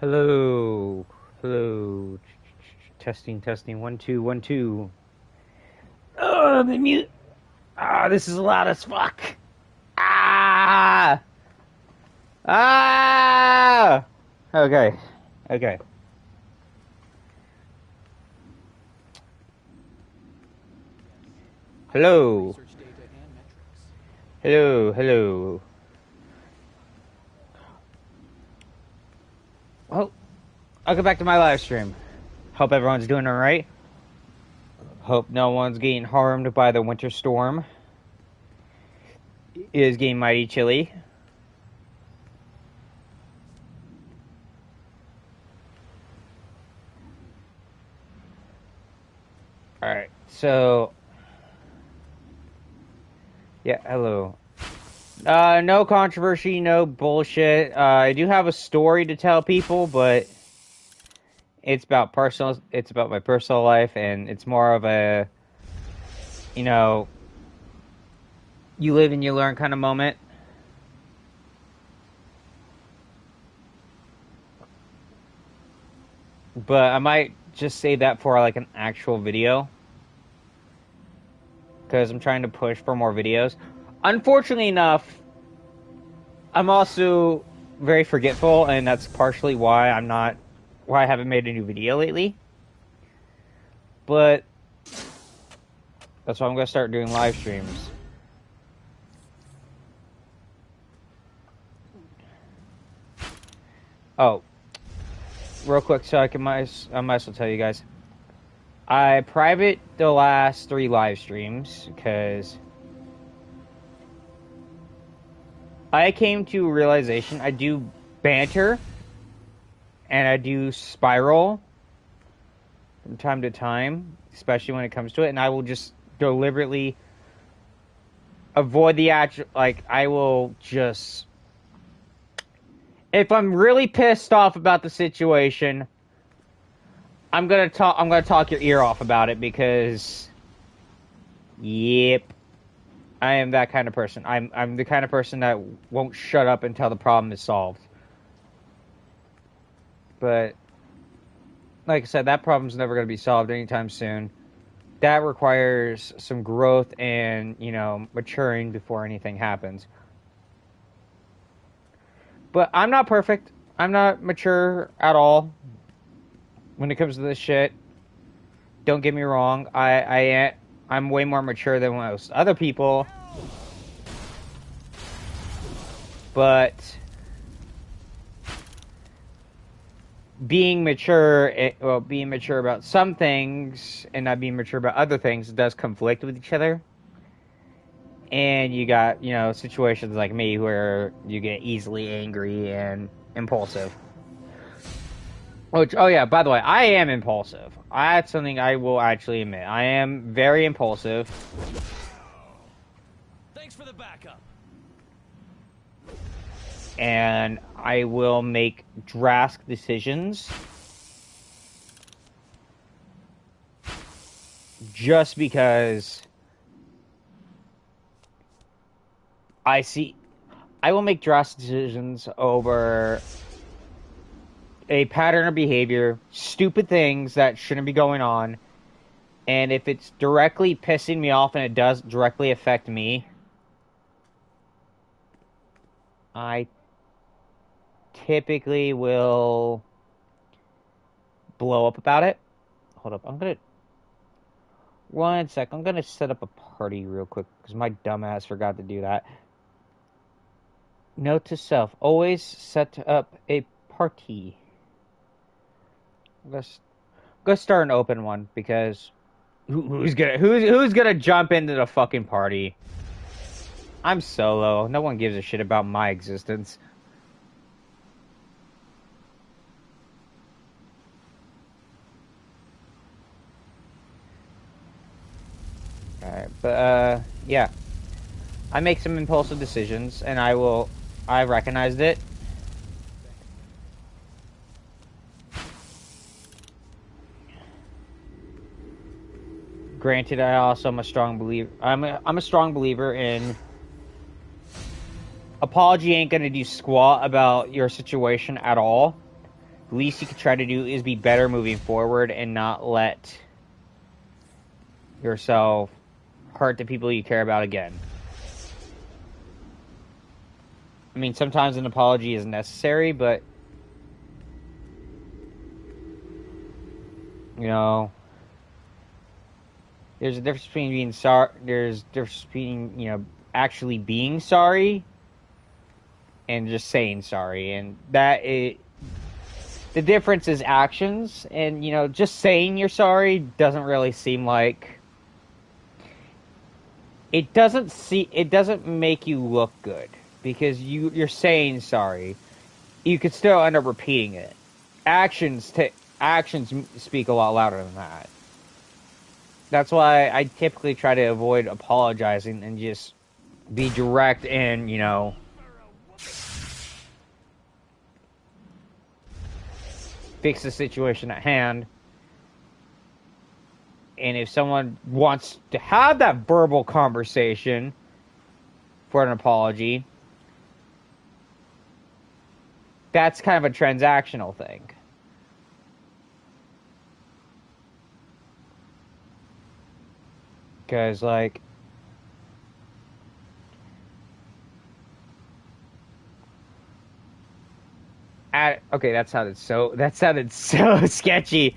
Hello. Hello. Testing, testing. 1 2 1 2. Oh, the mute. Ah, this is loud as fuck. Ah! Ah! Okay. Okay. Hello. Hello. Hello. Well, welcome back to my live stream. Hope everyone's doing alright. Hope no one's getting harmed by the winter storm. It is getting mighty chilly. Alright, so... Yeah, hello. No controversy, no bullshit. I do have a story to tell people, but it's about my personal life, and it's more of a, you know, you live and you learn kind of moment. But I might just save that for like an actual video, because I'm trying to push for more videos. Unfortunately enough, I'm also very forgetful, and that's partially why I haven't made a new video lately. But that's why I'm gonna start doing live streams. Oh, real quick, so I might as well tell you guys. I private the last 3 live streams because I came to a realization I do banter and I do spiral from time to time, especially when it comes to it, and I will just deliberately avoid the actual, like, I will just, if I'm really pissed off about the situation, I'm gonna talk your ear off about it, because yep, I am that kind of person. I'm the kind of person that won't shut up until the problem is solved. But like I said, that problem's never going to be solved anytime soon. That requires some growth and, you know, maturing before anything happens. But I'm not perfect. I'm not mature at all when it comes to this shit. Don't get me wrong. I'm way more mature than most other people. But being mature about some things and not being mature about other things does conflict with each other. And you got, you know, situations like me where you get easily angry and impulsive. Which, oh yeah, by the way, I am impulsive. That's something I will actually admit. I am very impulsive. Thanks for the backup. And I will make drastic decisions just because I will make drastic decisions over a pattern of behavior, stupid things that shouldn't be going on, and if it's directly pissing me off and it does directly affect me, I typically will blow up about it. Hold up, one sec, I'm gonna set up a party real quick, because my dumbass forgot to do that. Note to self, always set up a party. Let's go start an open one, because who's gonna jump into the fucking party? I'm solo. No one gives a shit about my existence. Alright, but yeah. I make some impulsive decisions, and I recognized it. Granted, I also am a strong believer. I'm a strong believer in apology ain't gonna do squat about your situation at all. the least you could try to do is be better moving forward and not let yourself hurt the people you care about again. I mean, sometimes an apology is necessary, but you know, there's a difference between being sorry. There's a difference between, you know, actually being sorry and just saying sorry, and the difference is actions. And you know, just saying you're sorry doesn't really seem like it doesn't make you look good because you're saying sorry. You could still end up repeating it. Actions speak a lot louder than that. That's why I typically try to avoid apologizing and just be direct and, you know, fix the situation at hand. And if someone wants to have that verbal conversation for an apology, that's kind of a transactional thing. Because, like, okay, that sounded so sketchy.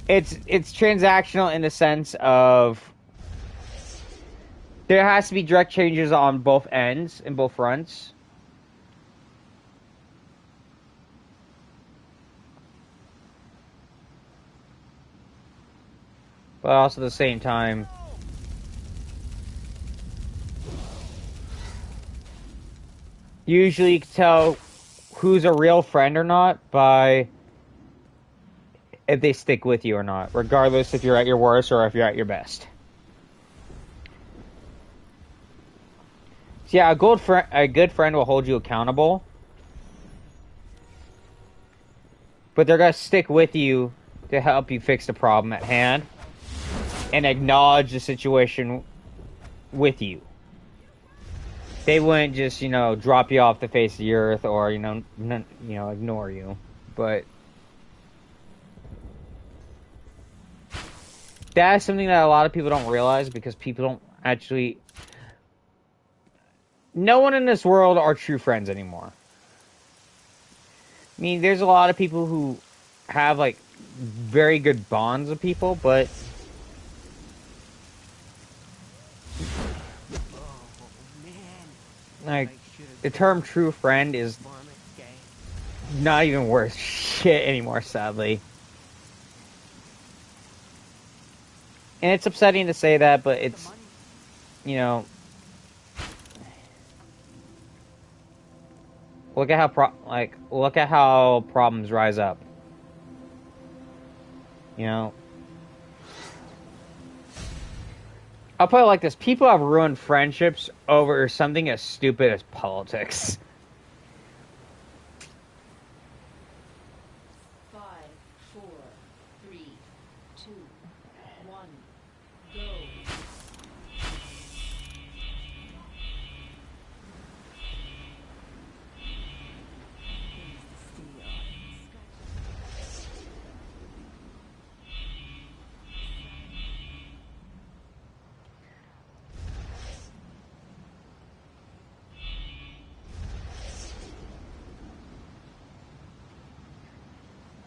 It's transactional in the sense of there has to be direct changes on both ends, in both fronts. But also at the same time, usually you can tell who's a real friend or not by if they stick with you or not, regardless if you're at your worst or if you're at your best. So yeah, a good friend will hold you accountable, but they're gonna stick with you to help you fix the problem at hand and acknowledge the situation with you. They wouldn't just, you know, drop you off the face of the earth or, you know, ignore you. But that's something that a lot of people don't realize because people don't actually... No one in this world are true friends anymore. I mean, there's a lot of people who have, like, very good bonds with people, but... Like, the term true friend is not even worth shit anymore, sadly. And it's upsetting to say that, but it's, you know... Look at how problems rise up. You know? I'll put it like this. People have ruined friendships over something as stupid as politics. 5, 4, 3, 2, 1, go.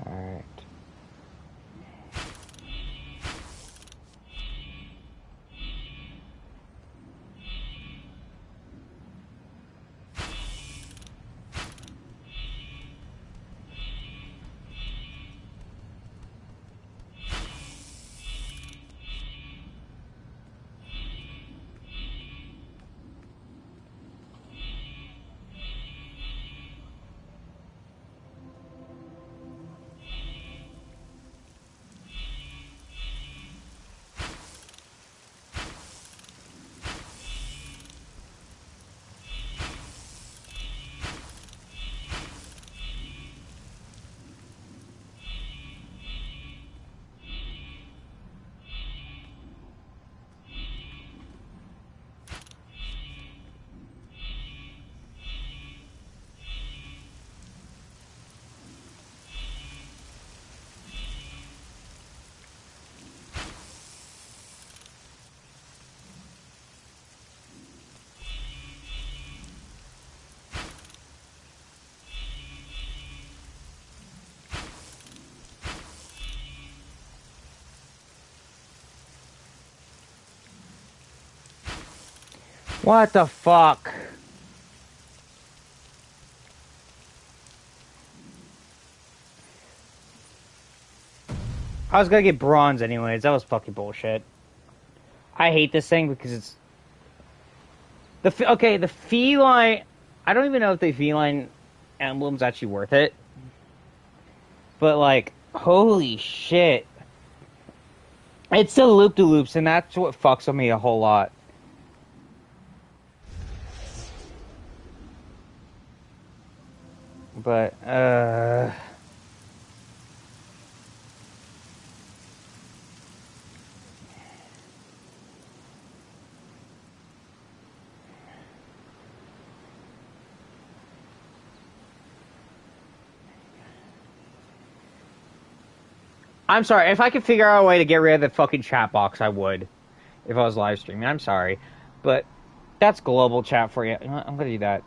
Alright. What the fuck? I was gonna get bronze anyways. That was fucking bullshit. I hate this thing because it's the feline. I don't even know if the feline emblem's actually worth it. But like, holy shit! It's the loop-de-loops, and that's what fucks with me a whole lot. But I'm sorry. If I could figure out a way to get rid of the fucking chat box, I would. If I was live streaming, I'm sorry, but that's global chat for you. I'm gonna do that.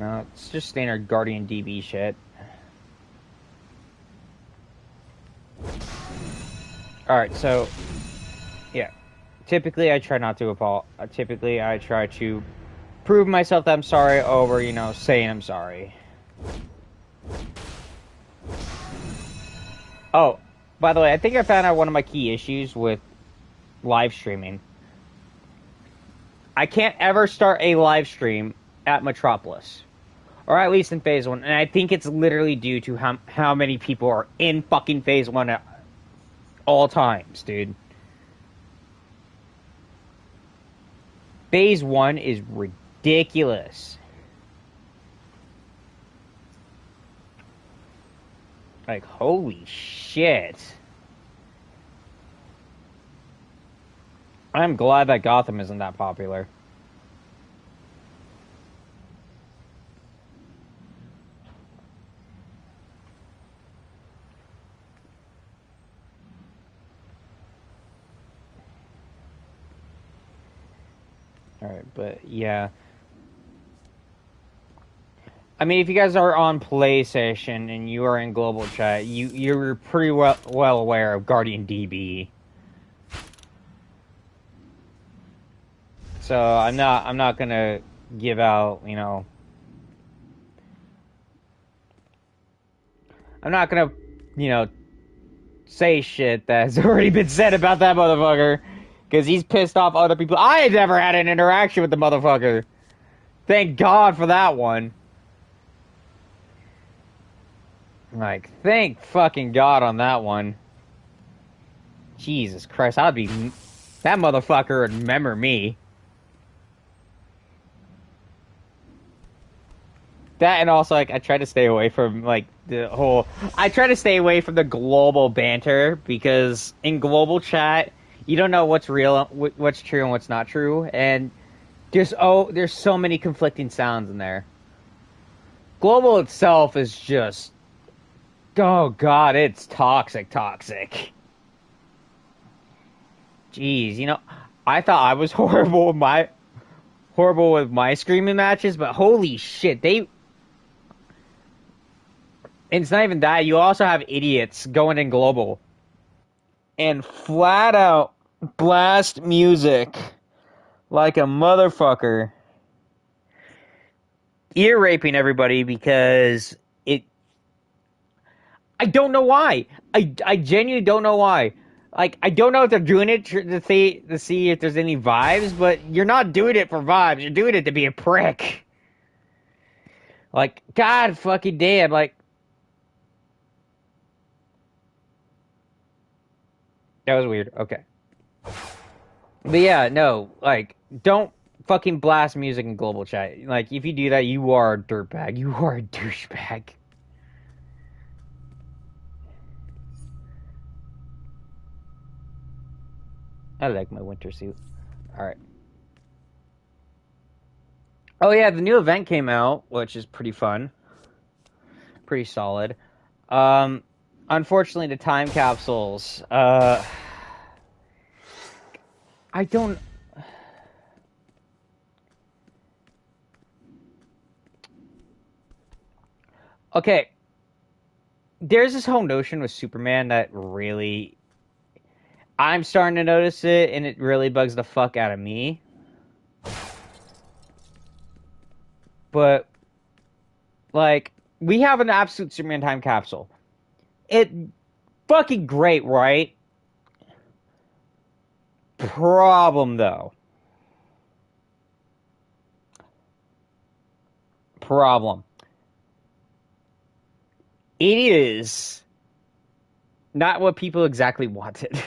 No, it's just standard Guardian DB shit. Alright, so, yeah. Typically, I try not to apologize. Typically, I try to prove myself that I'm sorry over, saying I'm sorry. Oh, by the way, I think I found out one of my key issues with live streaming. I can't ever start a live stream at Metropolis. Or at least in Phase 1. And I think it's literally due to how many people are in fucking Phase 1 at all times, dude. Phase 1 is ridiculous. Like, holy shit. I'm glad that Gotham isn't that popular. Alright, but yeah. I mean, if you guys are on PlayStation and you are in global chat, you're pretty well aware of Guardian DB. So I'm not gonna give out, I'm not gonna, say shit that's already been said about that motherfucker. Because he's pissed off other people. I had never had an interaction with the motherfucker. Thank God for that one. Like, thank fucking God on that one. Jesus Christ, that motherfucker would remember me. That, and also, like, I try to stay away from, like, I try to stay away from the global banter, because in global chat, you don't know what's real, what's true, and what's not true, and there's so many conflicting sounds in there. Global itself is just, oh God, it's toxic. Jeez, I thought I was horrible with my screaming matches, but holy shit, and it's not even that, you also have idiots going in global and flat out blast music like a motherfucker, ear raping everybody because I don't know why. I genuinely don't know why. Like, I don't know if they're doing it to see if there's any vibes, but you're not doing it for vibes. You're doing it to be a prick. Like, God fucking damn, like, that was weird. Okay. But yeah, no, like, don't fucking blast music in global chat. Like, if you do that, you are a dirtbag. You are a douchebag. I like my winter suit. Alright. Oh yeah, the new event came out, which is pretty fun. Pretty solid. Unfortunately, the time capsules, I don't... Okay, there's this whole notion with Superman that really I'm starting to notice it, and it really bugs the fuck out of me. But like, we have an absolute Superman time capsule. It fucking great, right? Problem though. Problem. It is not what people exactly wanted.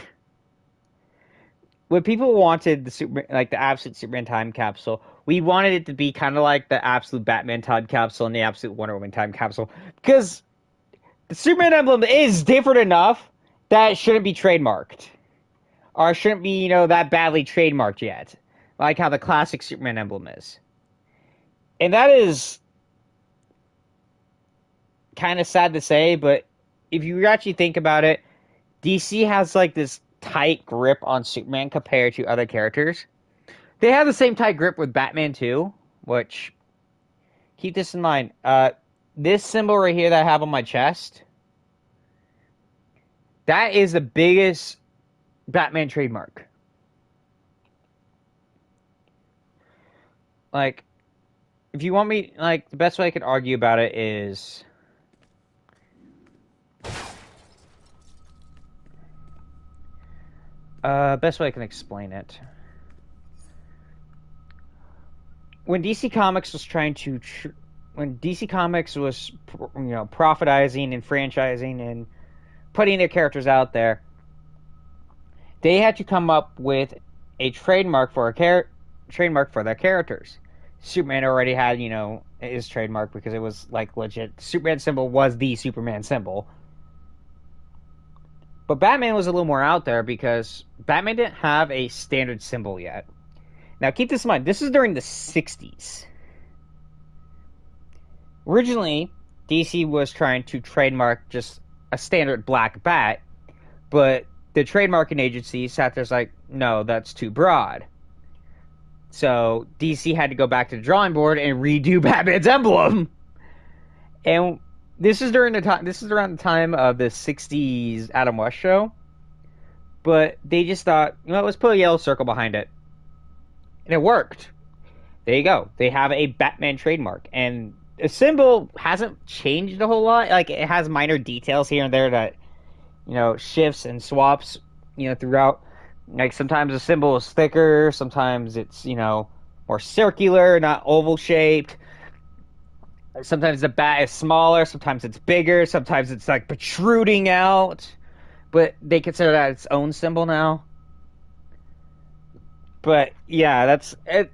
What people wanted the super like the absolute Superman time capsule. We wanted it to be kind of like the absolute Batman time capsule and the absolute Wonder Woman time capsule because the Superman emblem is different enough that it shouldn't be trademarked or shouldn't be that badly trademarked yet, like how the classic Superman emblem is. And that is kind of sad to say, but if you actually think about it, DC has like this tight grip on Superman compared to other characters. They have the same tight grip with Batman too, which keep this in mind. This symbol right here that I have on my chest, that is the biggest Batman trademark. Like, if you want me, like, the best way I could argue about it is best way I can explain it. When DC Comics was trying to, when DC Comics was, profitizing and franchising and putting their characters out there, they had to come up with a trademark for trademark for their characters. Superman already had, his trademark because it was like legit. The Superman symbol was the Superman symbol. But Batman was a little more out there because Batman didn't have a standard symbol yet. Now keep this in mind, this is during the 60s. Originally, DC was trying to trademark just a standard black bat, but the trademarking agency sat there's like, no, that's too broad. So DC had to go back to the drawing board and redo Batman's emblem. And this is during the time. This is around the time of the '60s Adam West show. But they just thought, let's put a yellow circle behind it, and it worked. There you go. They have a Batman trademark, and the symbol hasn't changed a whole lot. Like it has minor details here and there that shifts and swaps throughout. Like sometimes the symbol is thicker, sometimes it's more circular, not oval shaped. Sometimes the bat is smaller, sometimes it's bigger, sometimes it's like protruding out. But they consider that its own symbol now. But yeah, that's it.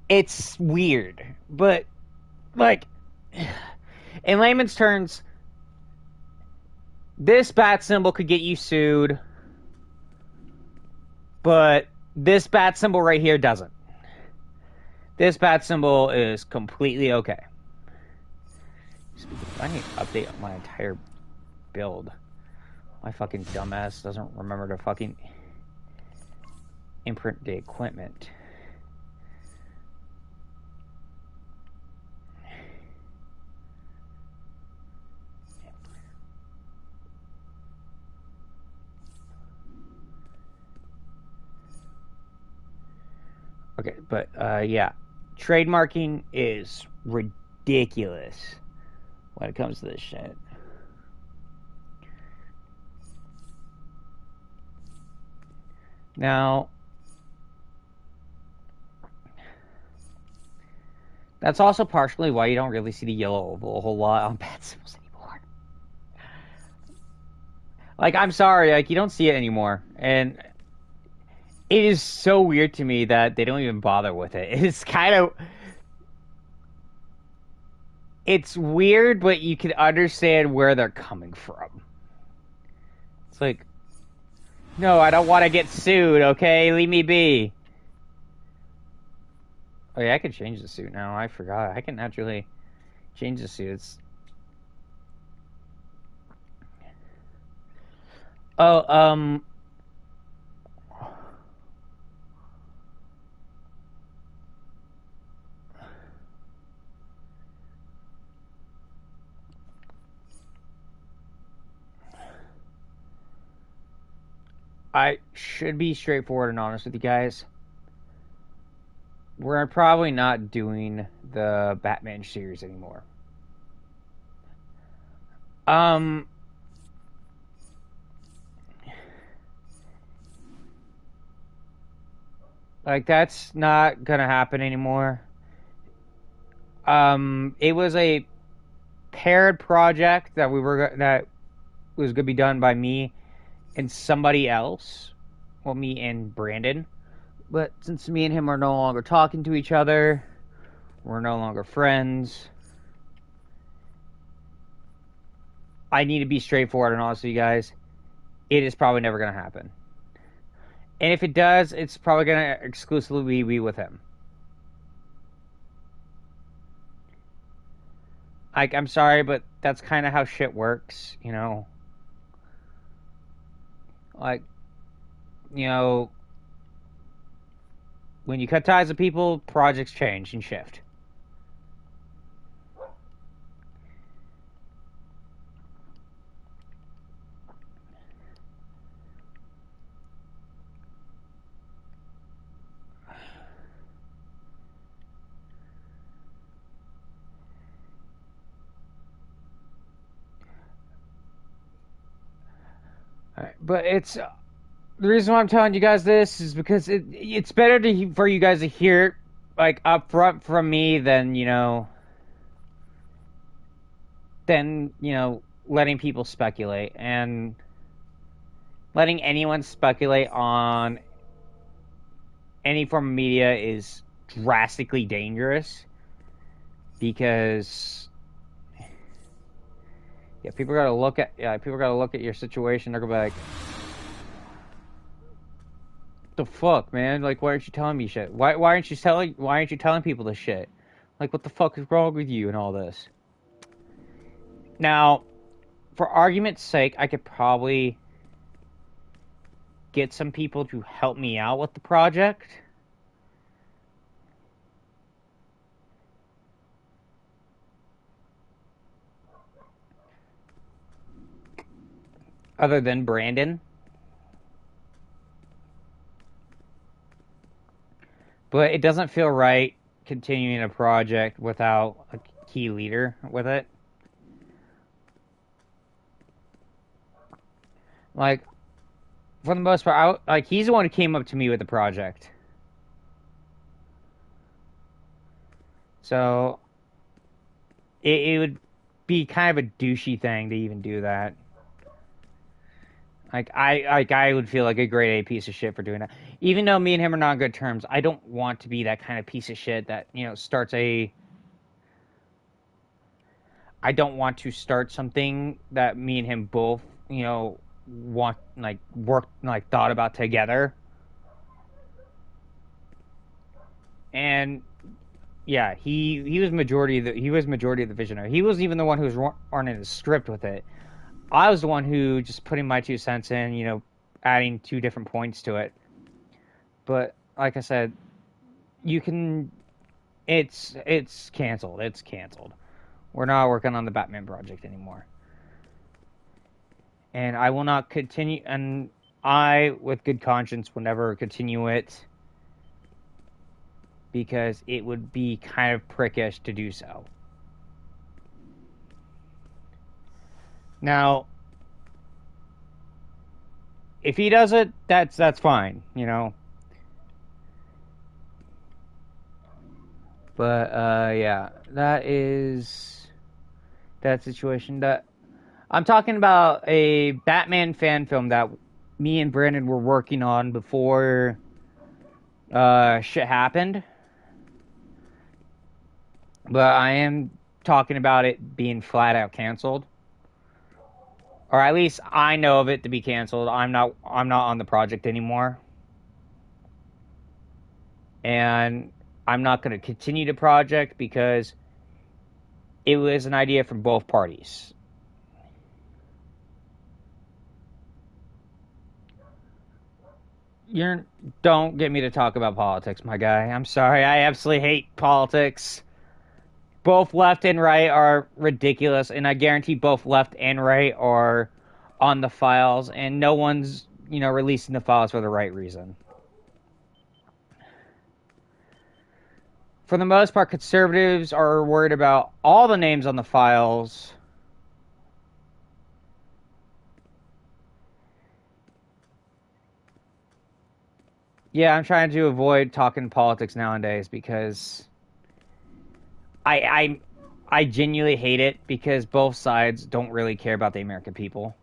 It's weird, but like in layman's terms, this bat symbol could get you sued, but this bat symbol right here doesn't. This bat symbol is completely okay. I need to update my entire build. My fucking dumbass doesn't remember to fucking imprint the equipment. Okay, but yeah, trademarking is ridiculous when it comes to this shit. Now, that's also partially why you don't really see the yellow oval a whole lot on bat symbols anymore. Like, I'm sorry, like, you don't see it anymore. And it is so weird to me that they don't even bother with it. It's kind of... It's weird, but you can understand where they're coming from. It's like, no, I don't want to get sued, okay? Leave me be. Oh yeah, I can change the suit now. I forgot. I can actually change the suits. Oh, I should be straightforward and honest with you guys. We're probably not doing the Batman series anymore. Um, like that's not gonna happen anymore. It was a paired project that was gonna be done by me and somebody else. Well, me and Brandon. But since me and him are no longer talking to each other, we're no longer friends. I need to be straightforward and honest with you guys. It is probably never going to happen. And if it does, it's probably going to exclusively be with him. Like, I'm sorry, but that's kind of how shit works, you know? Like, you know, when you cut ties with people, projects change and shift. But it's the reason why I'm telling you guys this is because it's better for you guys to hear it like up front from me than letting people speculate and letting anyone speculate on any form of media is drastically dangerous because people gotta look at your situation. They're gonna be like, "The fuck, man! Like, why aren't you telling me shit? Why aren't you telling people this shit? Like, what the fuck is wrong with you and all this?" Now, for argument's sake, I could probably get some people to help me out with the project. Other than Brandon. But it doesn't feel right continuing a project without a key leader with it. Like, for the most part, he's the one who came up to me with the project. So, it would be kind of a douchey thing to even do that. I would feel like a grade A piece of shit for doing that. Even though me and him are not on good terms, I don't want to be that kind of piece of shit that, starts a... I don't want to start something that me and him both, want, thought about together. And, yeah, he was majority of the visionary. He was even the one who was running the script with it. I was the one who just putting my 2 cents in, adding 2 different points to it. But like I said, it's canceled. It's canceled. We're not working on the Batman project anymore. And I will not continue, and I, with good conscience, will never continue it because it would be kind of prickish to do so. Now, if he does it, that's fine, But yeah, that is that situation. That I'm talking about a Batman fan film that me and Brandon were working on before shit happened. But I am talking about it being flat out canceled. Or at least I know of it to be canceled. I'm not on the project anymore. And I'm not going to continue the project because it was an idea from both parties. Don't get me to talk about politics, my guy. I'm sorry. I absolutely hate politics. Both left and right are ridiculous, and I guarantee both left and right are on the files, and no one's releasing the files for the right reason. For the most part, conservatives are worried about all the names on the files. Yeah, I'm trying to avoid talking politics nowadays because I genuinely hate it because both sides don't really care about the American people.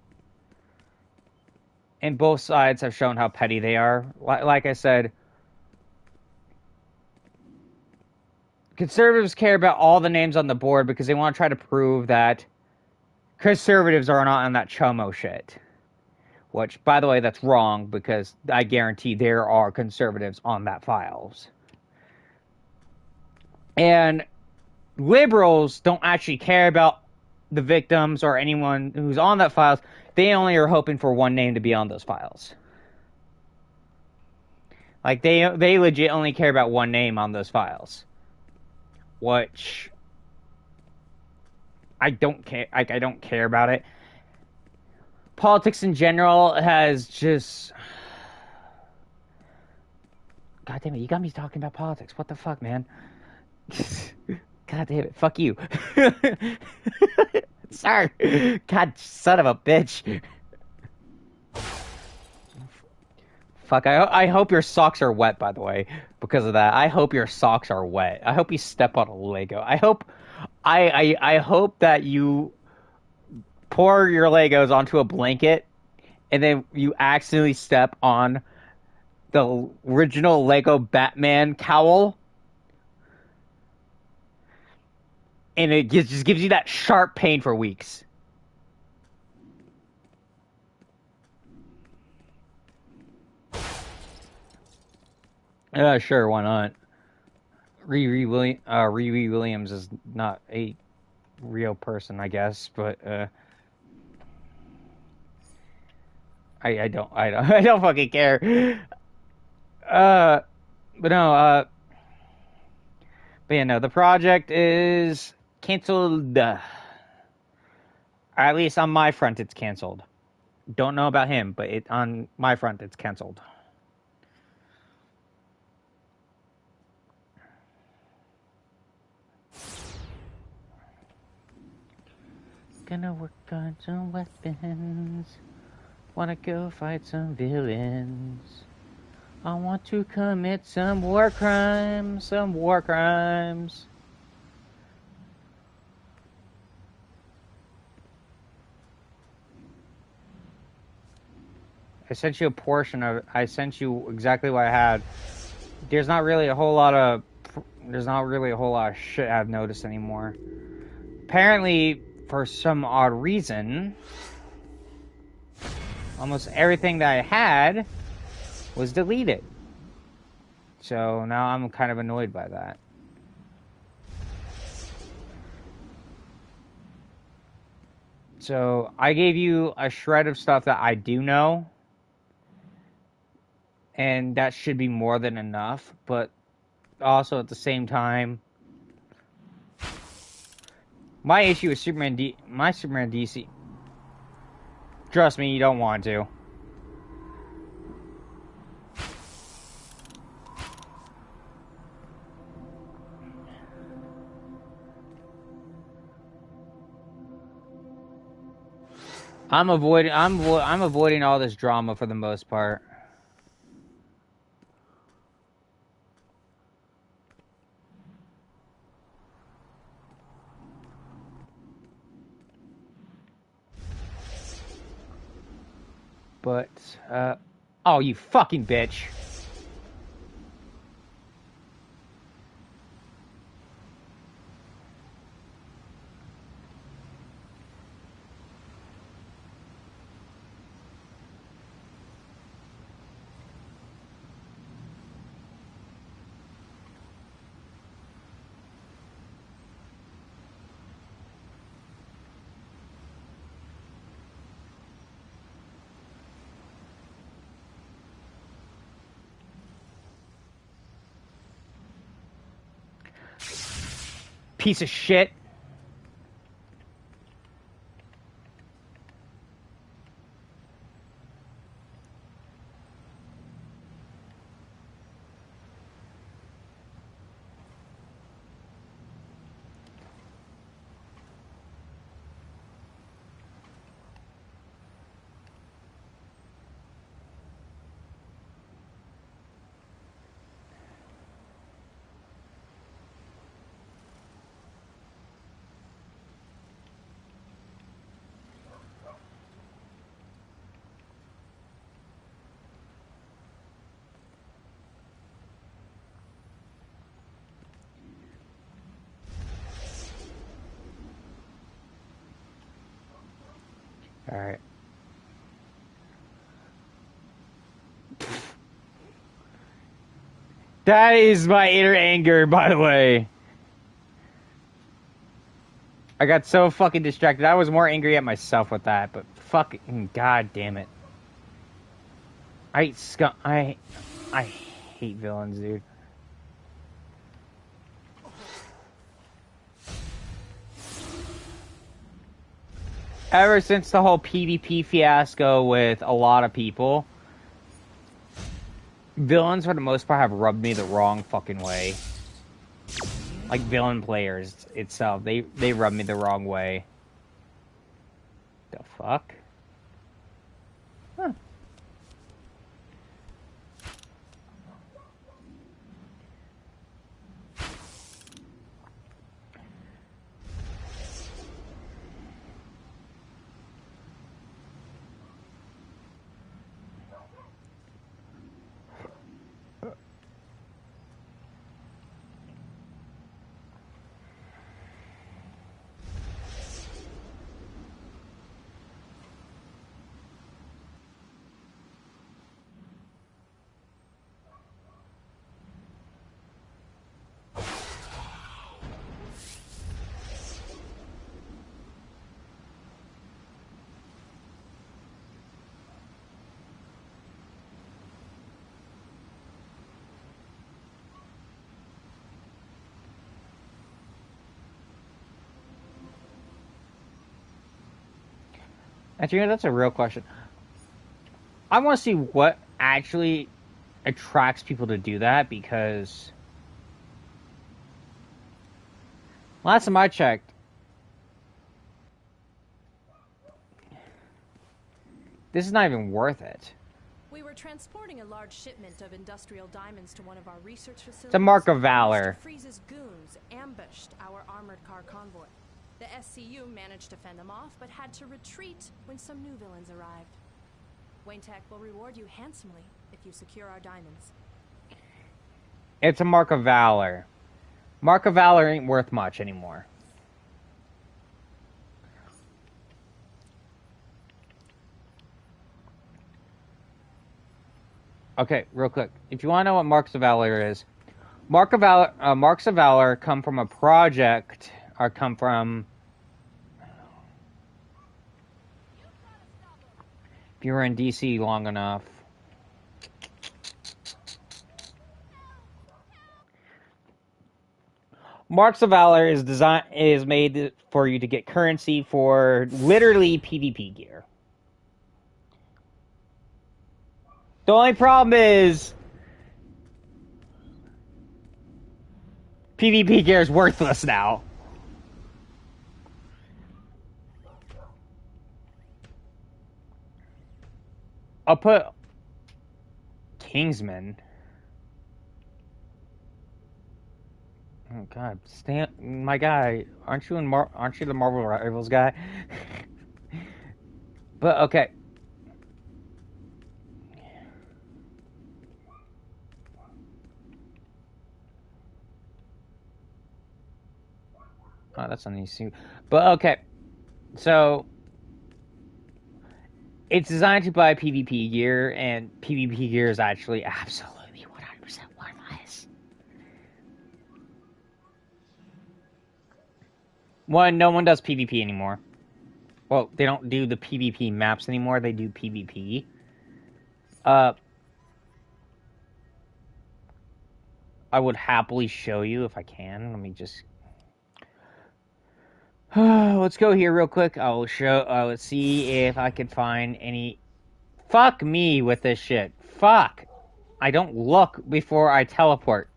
And both sides have shown how petty they are. Like I said, conservatives care about all the names on the board because they want to try to prove that conservatives are not on that chomo shit. Which, by the way, that's wrong because I guarantee there are conservatives on that files. And liberals don't actually care about the victims or anyone who's on that files. They only are hoping for one name to be on those files. Like they legit only care about one name on those files, which I don't care. Like I don't care about it. Politics in general has just. God damn it! You got me talking about politics. What the fuck, man? God damn it! Fuck you. Sorry. God, son of a bitch. Fuck, I hope your socks are wet, by the way, because of that. I hope your socks are wet. I hope you step on a Lego. I hope that you pour your Legos onto a blanket and then you accidentally step on the original Lego Batman cowl. And it just gives you that sharp pain for weeks. Sure, why not? Riri Williams is not a real person, I guess, but I don't I don't fucking care. But no, but yeah, no, the project is canceled. At least on my front, it's canceled. Don't know about him, but on my front, it's canceled. Gonna work on some weapons. Wanna go fight some villains. I want to commit some war crimes. Some war crimes. I sent you a portion of it. I sent you exactly what I had. There's not really a whole lot of shit I've noticed anymore. Apparently, for some odd reason, almost everything that I had was deleted. So now I'm kind of annoyed by that. So I gave you a shred of stuff that I do know. And that should be more than enough. But also at the same time, my issue with Superman DC. Trust me, you don't want to. I'm avoiding all this drama for the most part. But oh, you fucking bitch. Piece of shit. Alright. That is my inner anger, by the way. I got so fucking distracted. I was more angry at myself with that, but fucking god damn it. I hate villains, dude. Ever since the whole PvP fiasco with a lot of people, villains for the most part have rubbed me the wrong fucking way. Like villain players itself, they rub me the wrong way. The fuck? Huh. Actually, that's a real question. I want to see what actually attracts people to do that, because last time I checked, this is not even worth it. We were transporting a large shipment of industrial diamonds to one of our research facilities. It's a mark of valor. Mr. Freeze's goons ambushed our armored car convoy. The SCU managed to fend them off, but had to retreat when some new villains arrived. Wayne Tech will reward you handsomely if you secure our diamonds. It's a mark of valor. Mark of valor ain't worth much anymore. Okay, real quick. If you want to know what marks of valor is, marks of valor come from a project, or come from. If you were in DC long enough. Marks of Valor is made for you to get currency for literally PvP gear. The only problem is PvP gear is worthless now. I'll put Kingsman. Oh God, Stan, my guy, aren't you the Marvel Rivals guy? But okay. Oh, that's on these. But okay, so it's designed to buy PvP gear, and PvP gear is actually absolutely 100% worthless. One, no one does PvP anymore. Well, they don't do the PvP maps anymore. They do PvP. I would happily show you if I can. Let me just. Let's go here real quick. I will show. Let's see if I can find any. Fuck me with this shit. Fuck. I don't look before I teleport.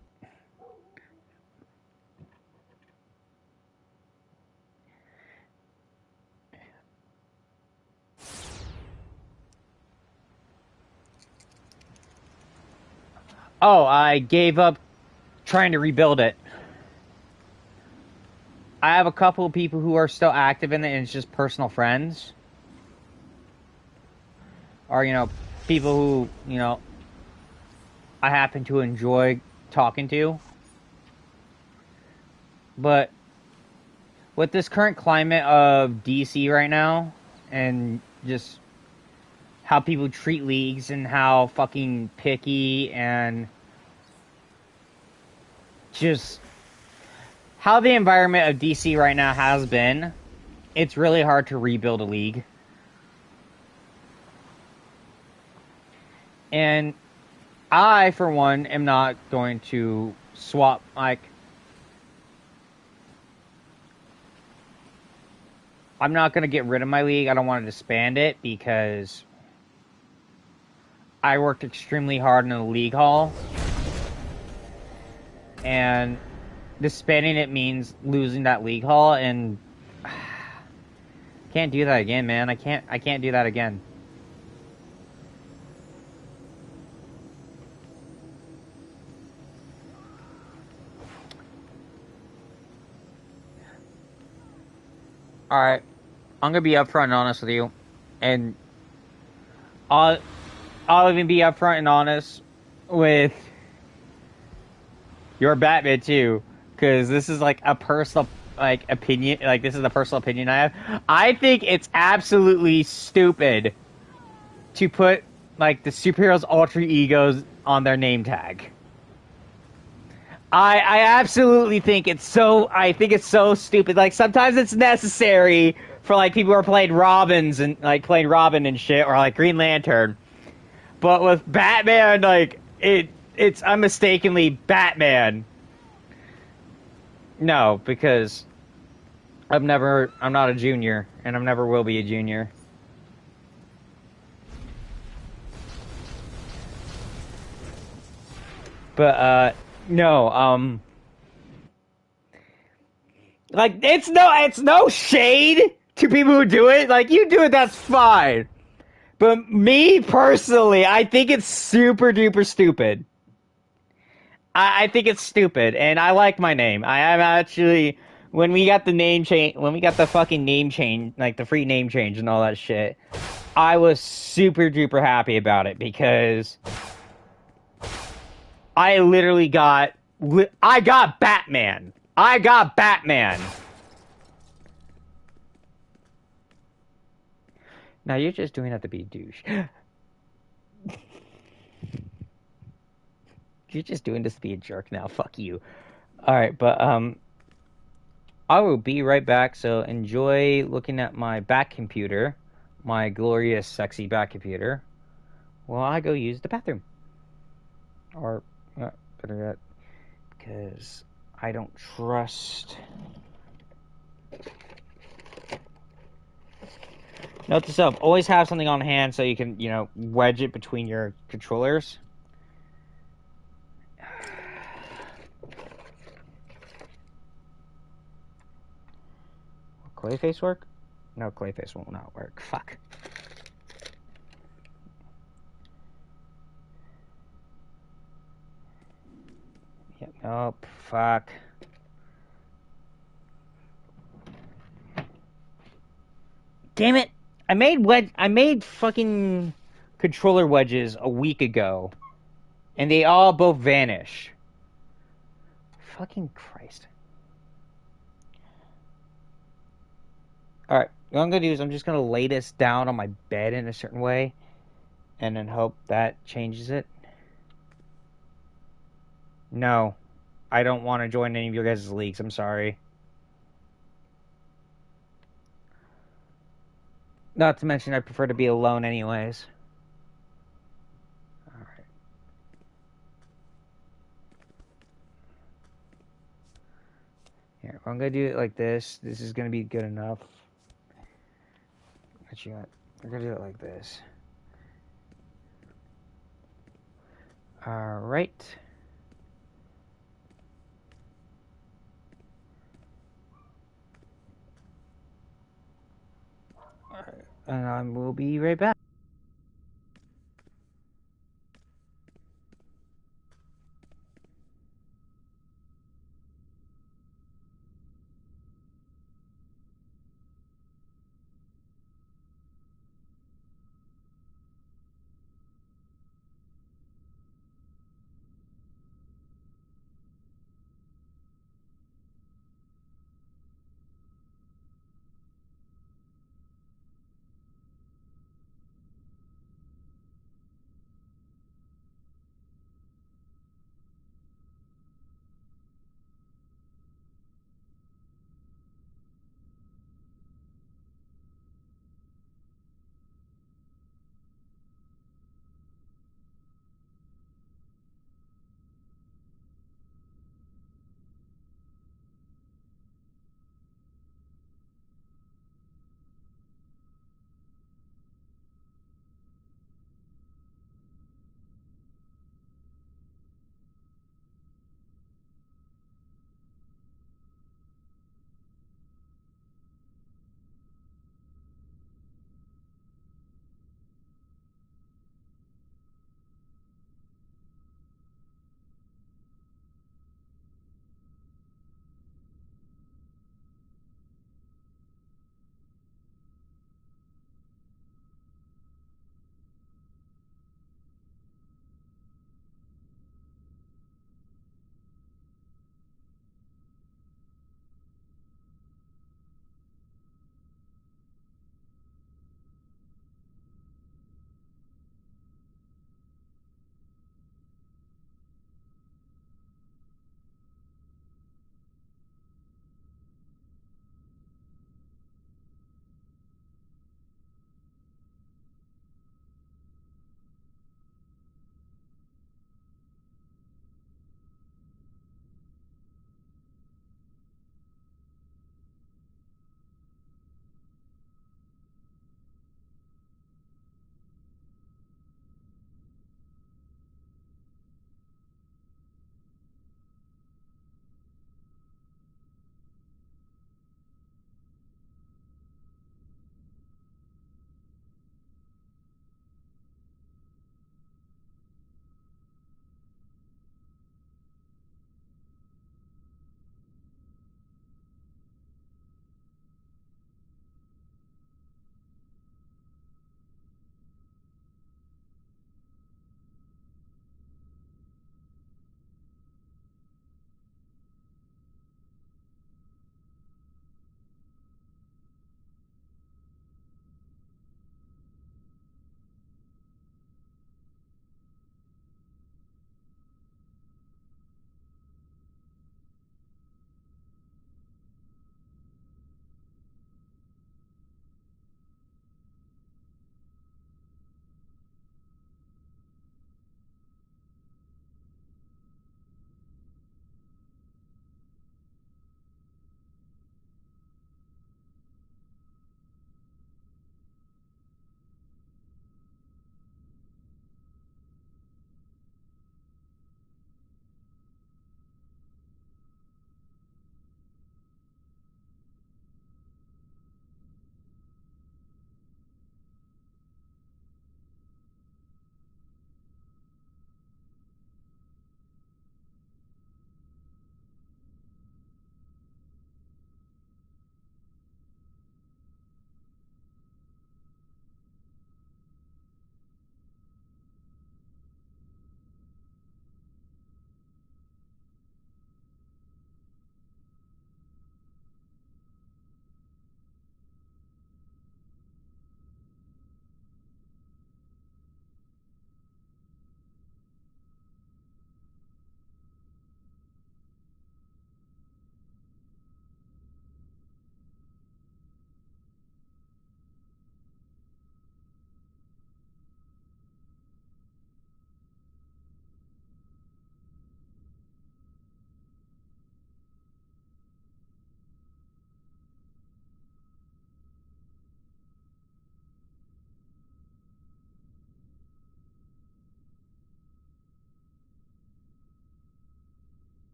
Oh, I gave up trying to rebuild it. I have a couple of people who are still active in it, and it's just personal friends. Or, you know, people who, you know, I happen to enjoy talking to. But with this current climate of DC right now, and just how people treat leagues and how fucking picky and just how the environment of DC right now has been. It's really hard to rebuild a league. And I, for one, am not going to swap, like, I'm not going to get rid of my league. I don't want to disband it because I worked extremely hard in the league hall. And disbanding it means losing that league hall, and can't do that again, man. I can't do that again. Alright, I'm gonna be upfront and honest with you, and I'll even be upfront and honest with your Batman too, because this is like a personal opinion. Like, this is a personal opinion I have. I think it's absolutely stupid to put like the superheroes' alter egos on their name tag. I absolutely think it's so. I think it's so stupid. Like, sometimes it's necessary for like people who are playing Robins and like playing Robin and shit, or like Green Lantern. But with Batman, like it's unmistakably Batman. No, because I'm not a junior, and I never will be a junior. But no, like, it's no shade to people who do it. Like, you do it, that's fine. But me personally, I think it's super duper stupid. I think it's stupid, and I like my name. I am actually, when we got the name change, when we got the fucking name change, like the free name change and all that shit, I was super duper happy about it, because I literally got Batman. I got Batman. Now you're just doing that to be a douche. You're just doing this to be a jerk now. Fuck you. Alright, but I will be right back, so enjoy looking at my back computer, my glorious, sexy back computer, while I go use the bathroom. Or, better yet, because I don't trust... Note to self, always have something on hand so you can, wedge it between your controllers. Will Clayface work? No, Clayface will not work. Fuck. Yep, nope, fuck. Damn it! I made fucking controller wedges a week ago, and they all both vanish. Fucking Christ. Alright, what I'm gonna do is I'm just gonna lay this down on my bed in a certain way, and then hope that changes it. No, I don't want to join any of your guys' leagues, I'm sorry. Not to mention, I prefer to be alone anyways. Alright. Here, I'm gonna do it like this. This is gonna be good enough. What you got? We're gonna do it like this. Alright. Alright. And we'll be right back.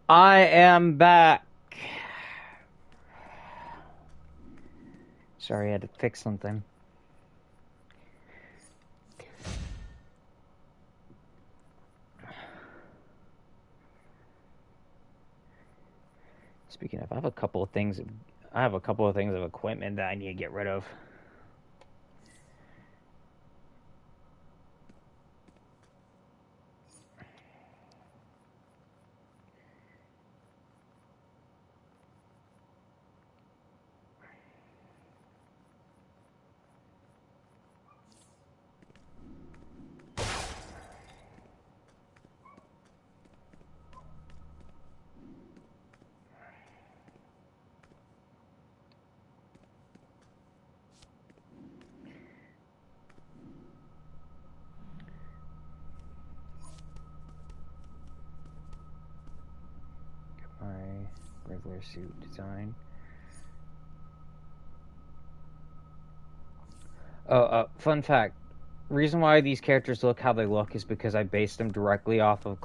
I am back. Sorry, I had to fix something. Speaking of, I have a couple of things of equipment that I need to get rid of. My regular suit design. Fun fact. Reason why these characters look how they look is because I based them directly off of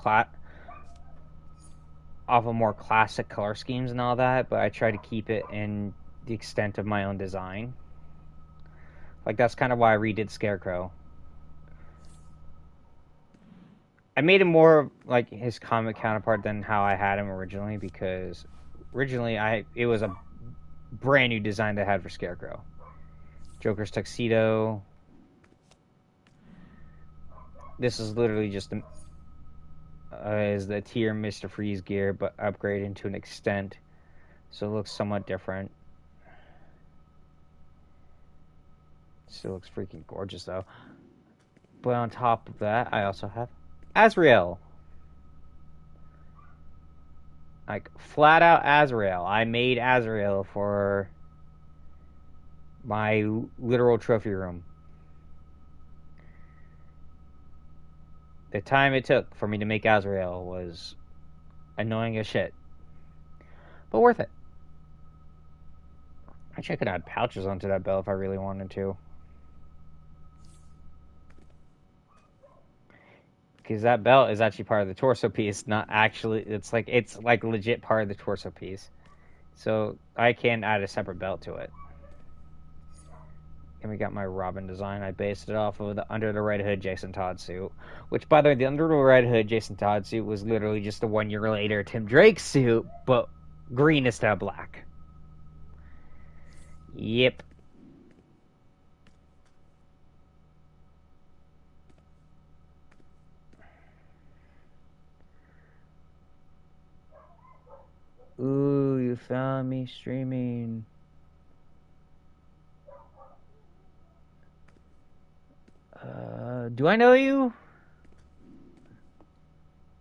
more classic color schemes and all that, but I try to keep it in the extent of my own design. Like, that's kind of why I redid Scarecrow. I made him more like his comic counterpart than how I had him originally, because originally it was a brand new design that I had for Scarecrow. Joker's tuxedo. This is literally just is the tier Mr. Freeze gear, but upgraded to an extent, so it looks somewhat different. Still looks freaking gorgeous though. But on top of that, I also have Azrael. Like, flat out Azrael. I made Azrael for my literal trophy room. The time it took for me to make Azrael was annoying as shit, but worth it. Actually, I could add pouches onto that belt if I really wanted to, because that belt is actually part of the torso piece. Not actually, it's like legit part of the torso piece, so I can add a separate belt to it. And we got my Robin design. I based it off of the Under the Red Hood Jason Todd suit. Which, by the way, the Under the Red Hood Jason Todd suit was literally just a 1 year later Tim Drake suit, but green instead of black. Yep. Ooh, you found me streaming. Do I know you?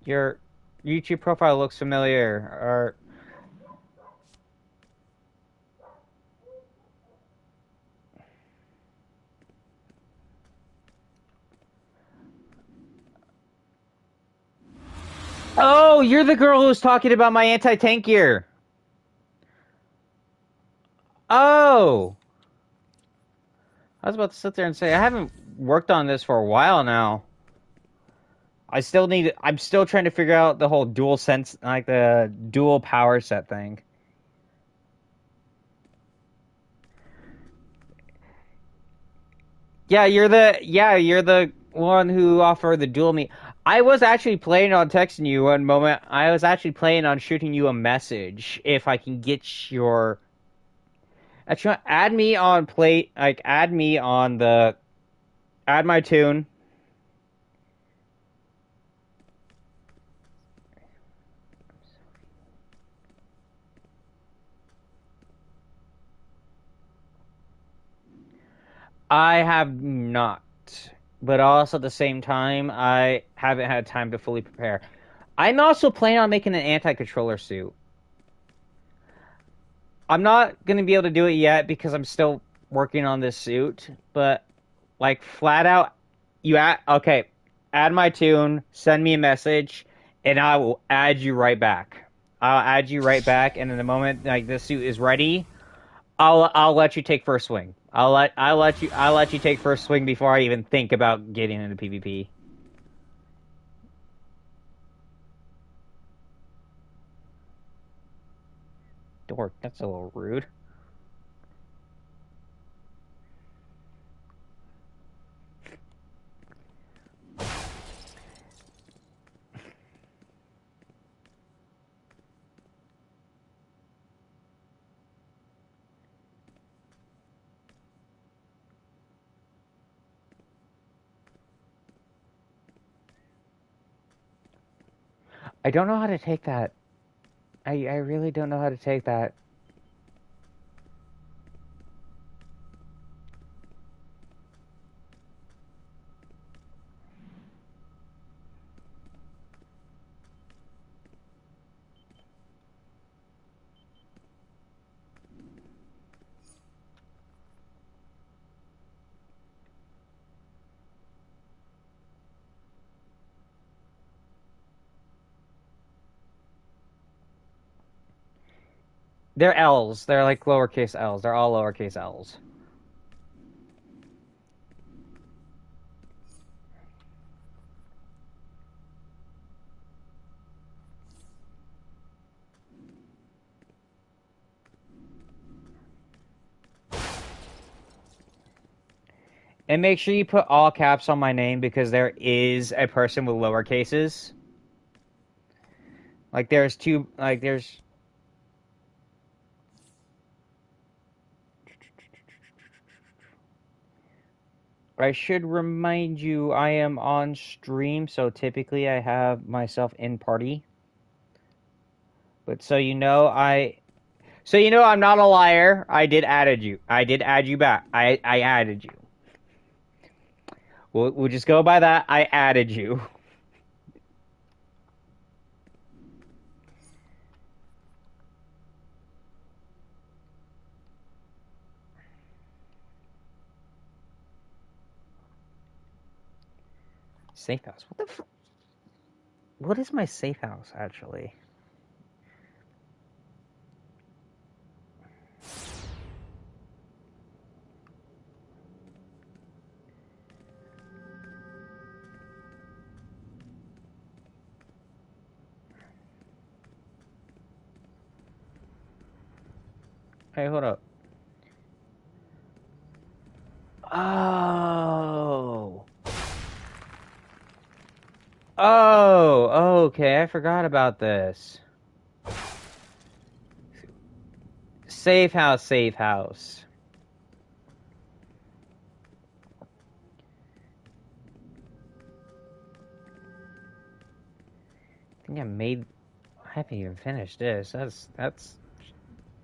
Your YouTube profile looks familiar. Or oh, you're the girl who was talking about my anti-tank gear. Oh, I was about to sit there and say I haven't worked on this for a while now. I'm still trying to figure out the whole dual sense, like the dual power set thing. Yeah, you're the one who offered the dual me. I was actually planning on texting you one moment. I was actually planning on shooting you a message if I can get your. Actually, add me on add my tune. I have not, but also at the same time, I haven't had time to fully prepare. I'm also planning on making an anti-controller suit. I'm not going to be able to do it yet because I'm still working on this suit, but like flat out, add my tune, send me a message, and I will add you right back. I'll add you right back, and in the moment like this suit is ready, I'll let you take first swing. I'll let you take first swing before I even think about getting into PvP. Dork, that's a little rude. I don't know how to take that. I really don't know how to take that. They're L's. They're like lowercase L's. They're all lowercase L's. And make sure you put all caps on my name because there is a person with lower cases. Like there's two, like there's... I should remind you I am on stream, so typically I have myself in party. But so you know I'm not a liar. I did added you. I did add you back. I added you. We'll just go by that. I added you. Safe house. What is my safe house actually? Hey, hold up. Oh. Oh, okay. I forgot about this. Safe house, safe house. I think I haven't even finished this. That's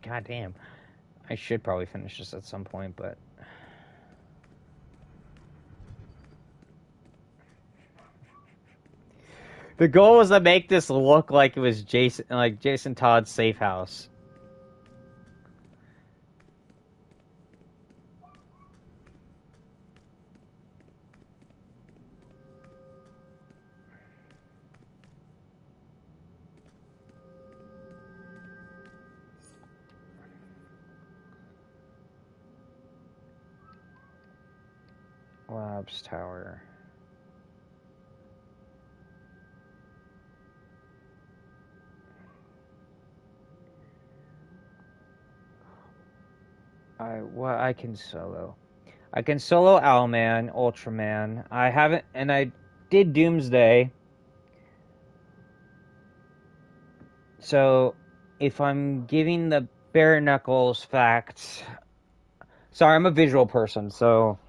goddamn. I should probably finish this at some point, but the goal was to make this look like it was Jason Todd's safe house. Labs Tower. I can solo. I can solo Owlman, Ultraman. I haven't, and I did Doomsday. So, if I'm giving the bare knuckles facts, sorry, I'm a visual person, so.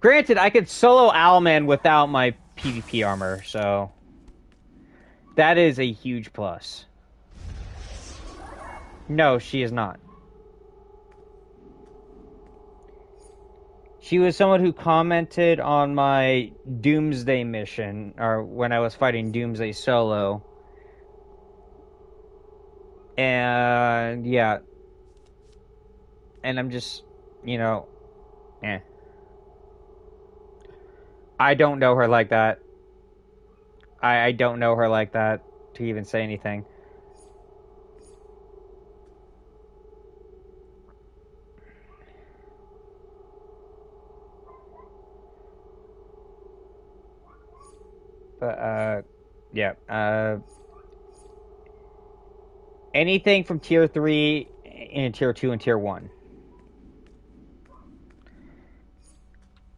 Granted, I could solo Owlman without my PvP armor, so that is a huge plus. No, she is not. She was someone who commented on my Doomsday mission, or when I was fighting Doomsday solo. And, yeah. And I'm just, eh. I don't know her like that. I don't know her like that to even say anything. But, yeah, anything from tier 3 and tier 2 and tier 1.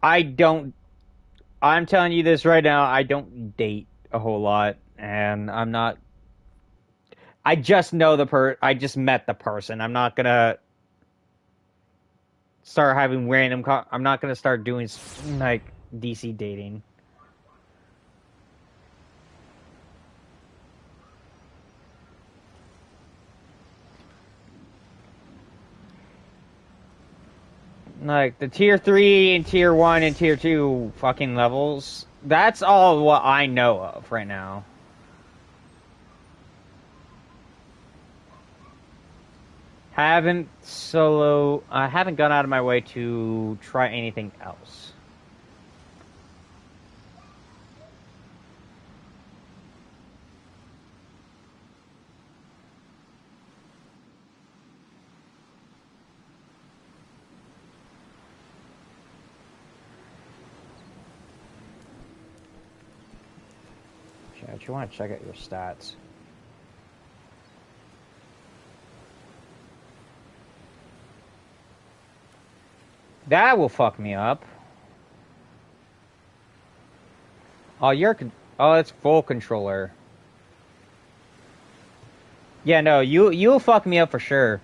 I'm telling you this right now, I don't date a whole lot, and I'm not. I just know I just met the person. I'm not gonna start having random. I'm not gonna start doing like DC dating. Like the tier 3 and tier 1 and tier 2 fucking levels. That's all what I know of right now. I haven't gone out of my way to try anything else. Chat, you want to check out your stats. That will fuck me up. Oh, it's full controller. Yeah, no, you'll fuck me up for sure.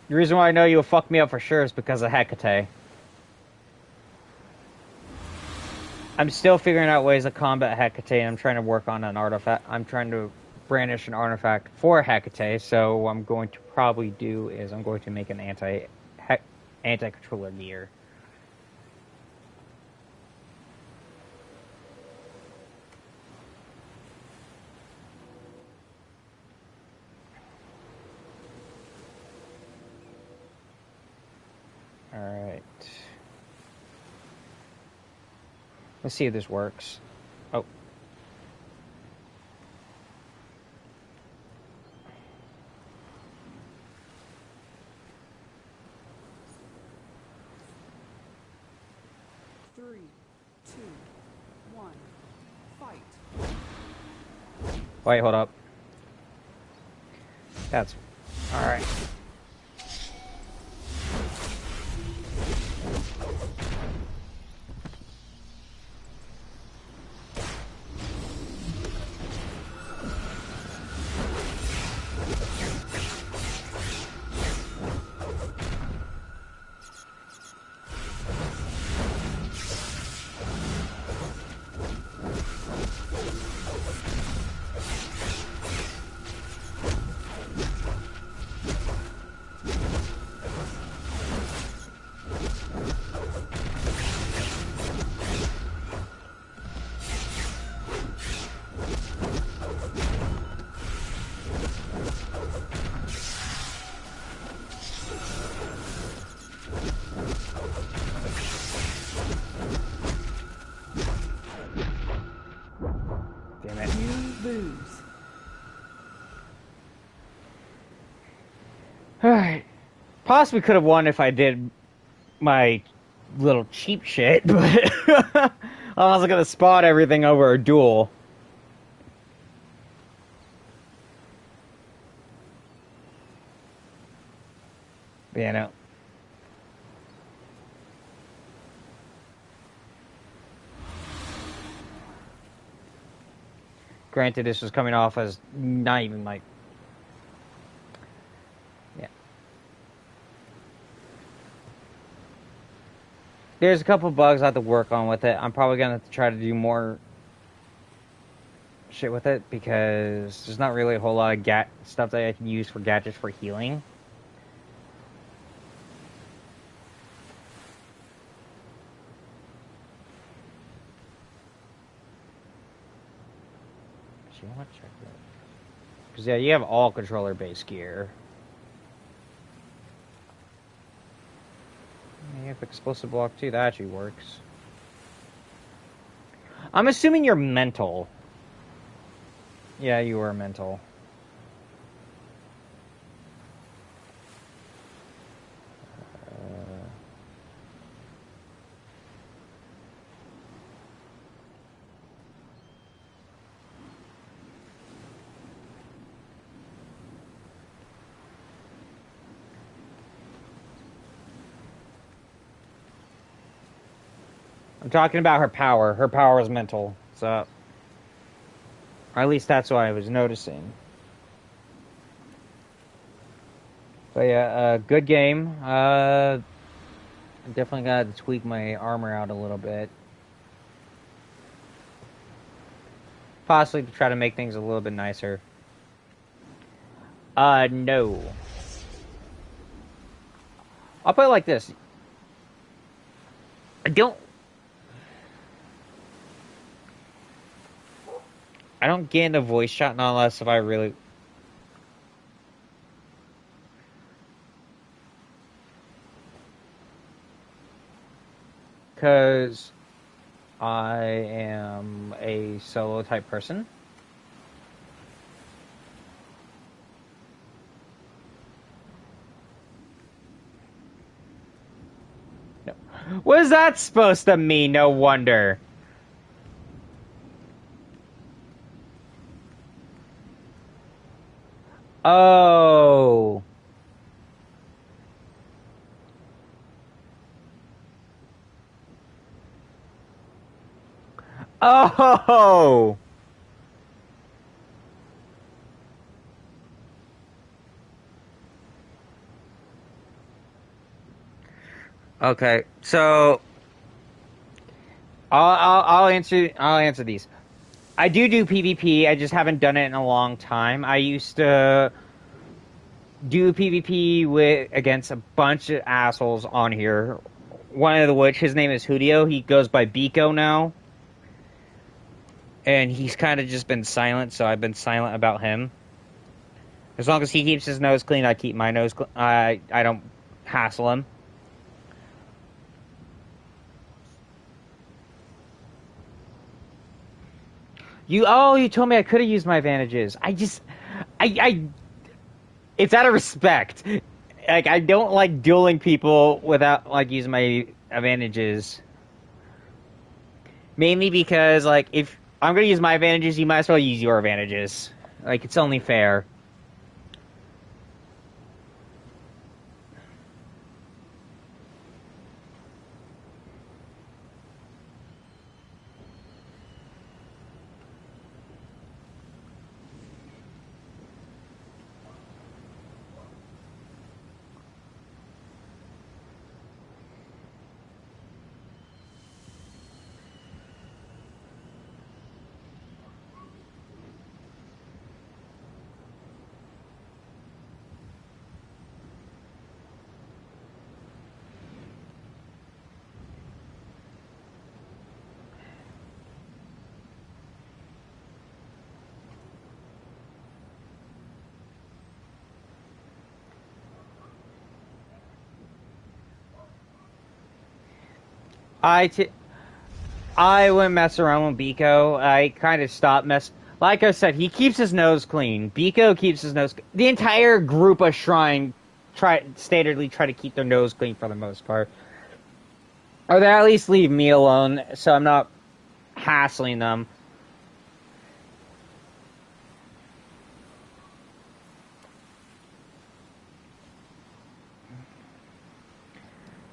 The reason why I know you'll fuck me up for sure is because of Hecate. I'm still figuring out ways to combat Hecate, and I'm trying to work on an artifact. I'm trying to brandish an artifact for Hecate, so what I'm going to probably do is I'm going to make an anti-controller gear. Alright. Let's see if this works. Oh. Three, two, one, fight. Wait, hold up. That's... Alright. Alright. Possibly could have won if I did my little cheap shit, but I wasn't gonna spot everything over a duel. But yeah, no. Granted, this was coming off as not even like... Yeah. There's a couple bugs I have to work on with it. I'm probably gonna have to try to do more shit with it because there's not really a whole lot of stuff that I can use for gadgets for healing. Actually, I want to check that. Because yeah, you have all controller based gear. You have explosive block too. That actually works. I'm assuming you're mental. Yeah, you are mental. I'm talking about her power. Her power is mental. So, or at least that's what I was noticing. But yeah, good game. I'm definitely got to tweak my armor out a little bit. Possibly to try to make things a little bit nicer. No. I'll put it like this. I don't get into voice chat unless if I really... Because I am a solo type person. No. What is that supposed to mean? No wonder. Oh. Oh. Okay, so I'll answer these. I do PvP. I just haven't done it in a long time. I used to do PvP against a bunch of assholes on here. One of which his name is Hudio. He goes by Biko now, and he's kind of just been silent. So I've been silent about him. As long as he keeps his nose clean, I keep my nose clean. I don't hassle him. You told me I could have used my advantages. It's out of respect. Like, I don't like dueling people without, like, using my advantages. Mainly because, like, if I'm gonna use my advantages, you might as well use your advantages. Like, it's only fair. I wouldn't mess around with Biko. I kind of stopped Like I said, he keeps his nose clean. Biko keeps his nose. The entire group of Shrine standardly try to keep their nose clean for the most part, or they at least leave me alone, so I'm not hassling them.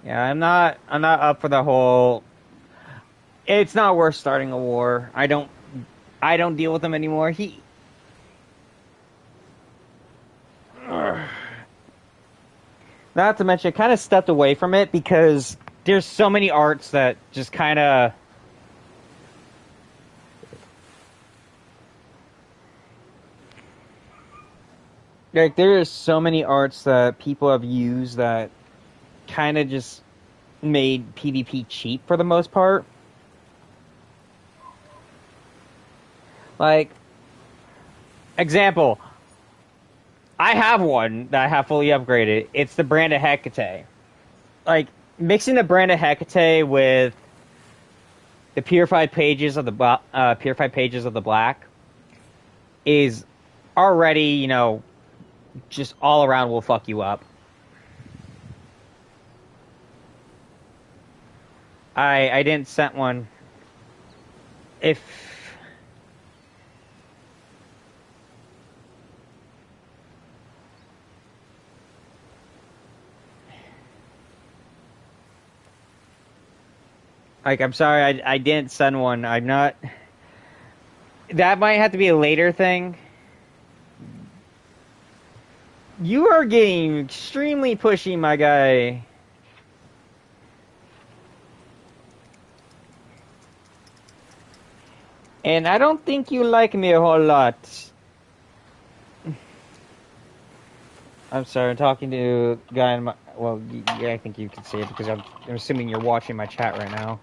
Yeah, I'm not up for the whole. It's not worth starting a war. I don't deal with him anymore. Not to mention, I kind of stepped away from it because there's so many arts that just kind of. Like, there is so many arts that people have used that kind of just made PvP cheap for the most part. Like, example, I have one that I have fully upgraded. It's the Brand of Hecate. Like, mixing the Brand of Hecate with the Purified Pages of the Black is already, just all around will fuck you up. I didn't set one. If Like, I'm sorry, I didn't send one. I'm not. That might have to be a later thing. You are getting extremely pushy, my guy. And I don't think you like me a whole lot. I'm sorry, I'm talking to a guy in my... Well, yeah, I think you can see it because I'm assuming you're watching my chat right now.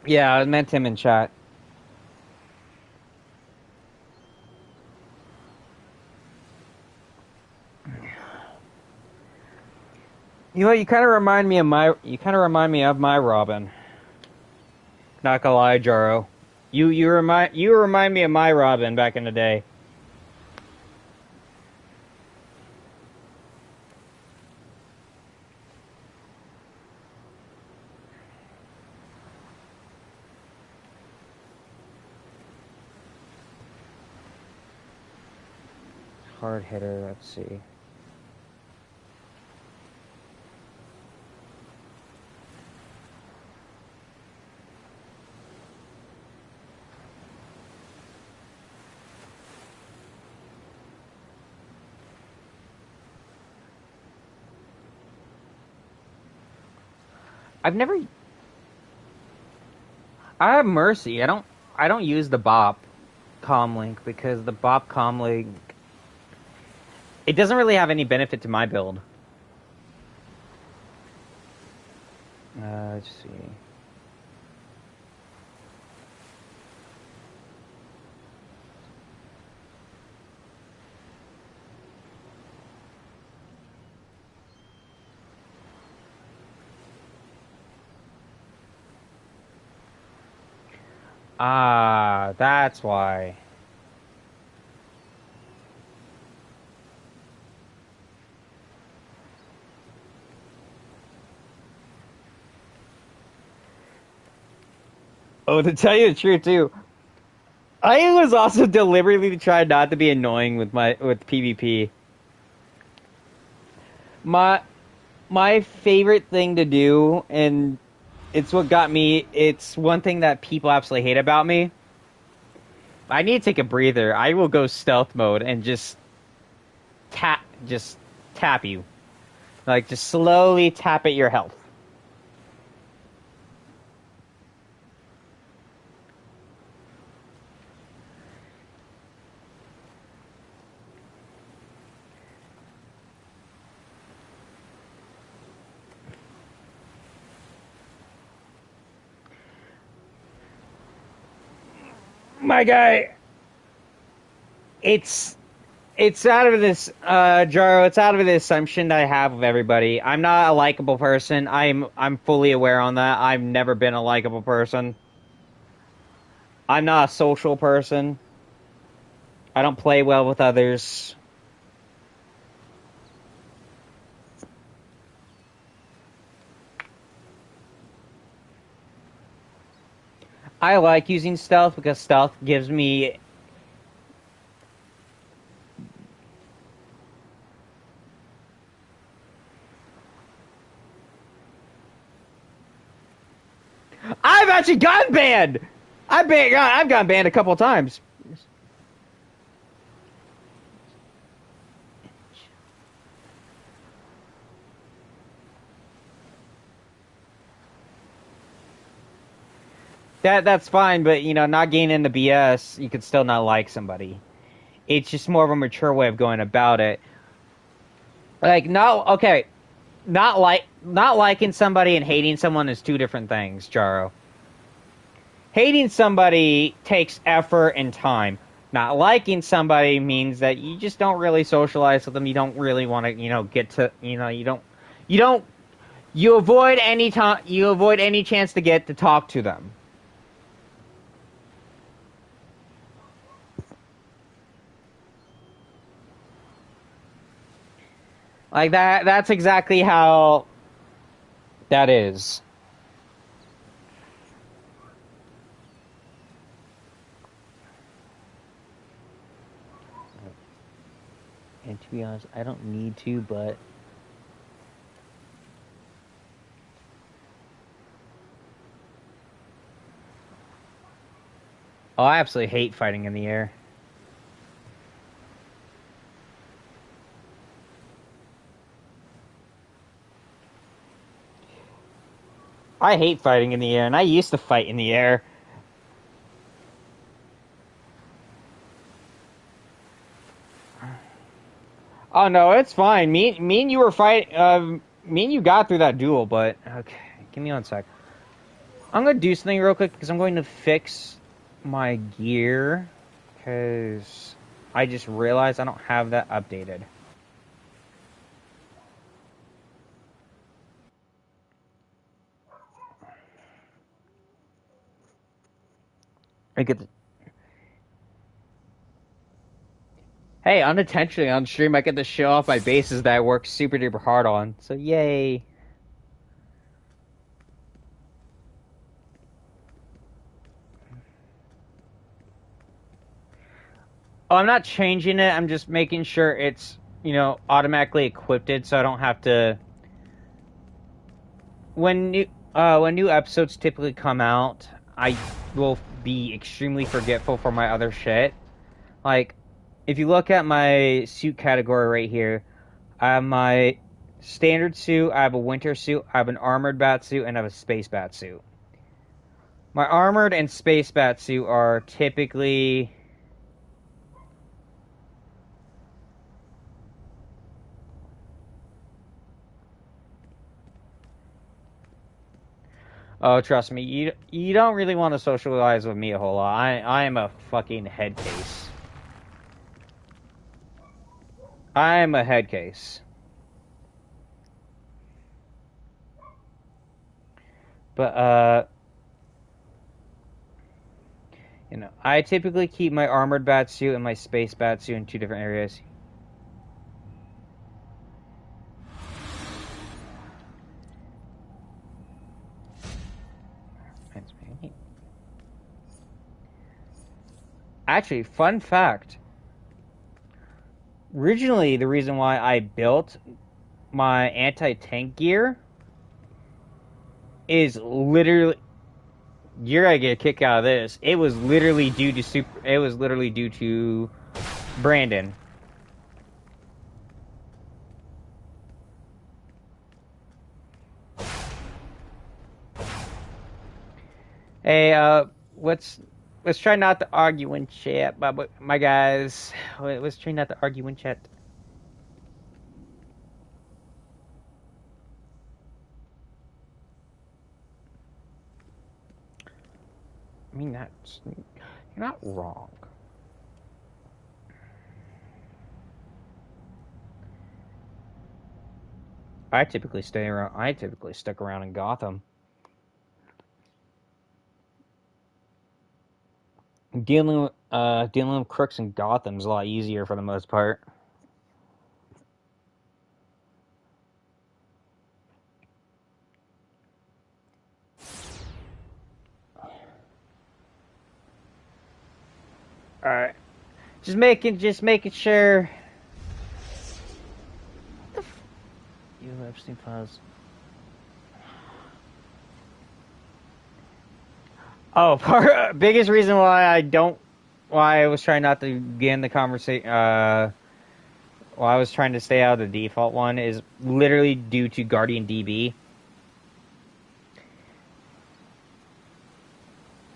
Yeah, I meant him in chat. You know, you kind of remind me of my Robin. Not gonna lie, Jaro. You remind me of my Robin back in the day. Hard hitter, let's see. I've never. I have Mercy. I don't use the Bop Comlink because the Bop Comlink, it doesn't really have any benefit to my build. Let's see. Ah, that's why. Oh, to tell you the truth, too, I was also deliberately trying not to be annoying with PvP. My favorite thing to do, and it's what got me. It's one thing that people absolutely hate about me. I need to take a breather. I will go stealth mode and just tap you, like just slowly tap at your health. My guy, it's out of this Jaro, it's out of the assumption that I have of everybody. I'm not a likable person. I'm fully aware on that. I've never been a likable person. I'm not a social person. I don't play well with others. I like using stealth because stealth gives me... I've actually gotten banned! I've gotten banned a couple times. That's fine, but you know, not getting into BS, you could still not like somebody. It's just more of a mature way of going about it. Like, no, okay, not liking somebody and hating someone is two different things, Jaro. Hating somebody takes effort and time. Not liking somebody means that you just don't really socialize with them. You don't really want to, you know, get to, you know, you avoid any time, you avoid any chance to get to talk to them. Like that's exactly how that is. And to be honest, I don't need to, but oh, I absolutely hate fighting in the air. I hate fighting in the air, and I used to fight in the air. Oh no, it's fine. Me and you were fighting. Me and you got through that duel, but okay. Give me 1 sec. I'm gonna do something real quick because I'm going to fix my gear because I just realized I don't have that updated. I get the... Hey, unintentionally on stream, I get to show off my bases that I work super duper hard on. So yay! Oh, I'm not changing it. I'm just making sure it's, automatically equipped so I don't have to. When new episodes typically come out, I will be extremely forgetful for my other shit. Like, if you look at my suit category right here, I have my standard suit, I have a winter suit, I have an armored bat suit, and I have a space bat suit. My armored and space bat suit are typically... Oh, trust me, you don't really want to socialize with me a whole lot. I am a fucking head case. I am a head case. But, I typically keep my armored bat suit and my space bat suit in 2 different areas. Actually, fun fact. Originally, the reason why I built my anti-tank gear is literally... You're gonna get a kick out of this. It was literally due to Brandon. Hey, let's try not to argue in chat, my guys. Let's try not to argue in chat. I mean, you're not wrong. I typically stick around in Gotham. Dealing with crooks in Gotham's a lot easier for the most part. All right, just making sure. You Epstein files. Oh, biggest reason why I was trying not to begin the conversation. Why I was trying to stay out of the default one is literally due to Guardian DB.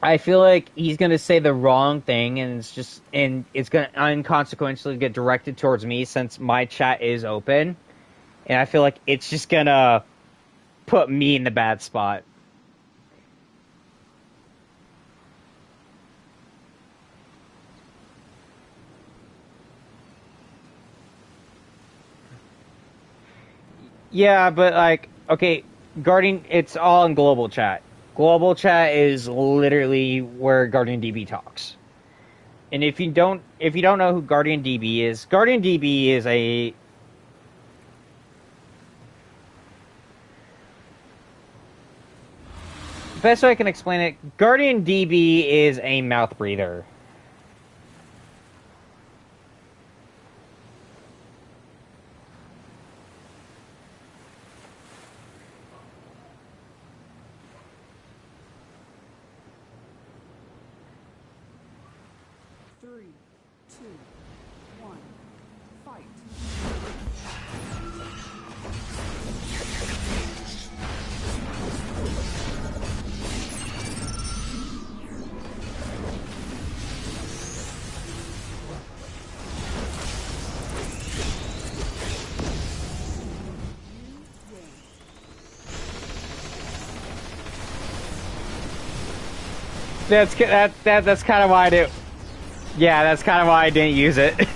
I feel like he's gonna say the wrong thing, and it's gonna inconsequentially get directed towards me since my chat is open, and I feel like it's just gonna put me in the bad spot. Yeah, but like, okay, Guardian, it's all in global chat. Global chat is literally where Guardian DB talks. And if you don't know who Guardian DB is best way I can explain it, Guardian DB is a mouth breather. Three, two, one, fight. That's kind of why I do. Yeah, that's kind of why I didn't use it.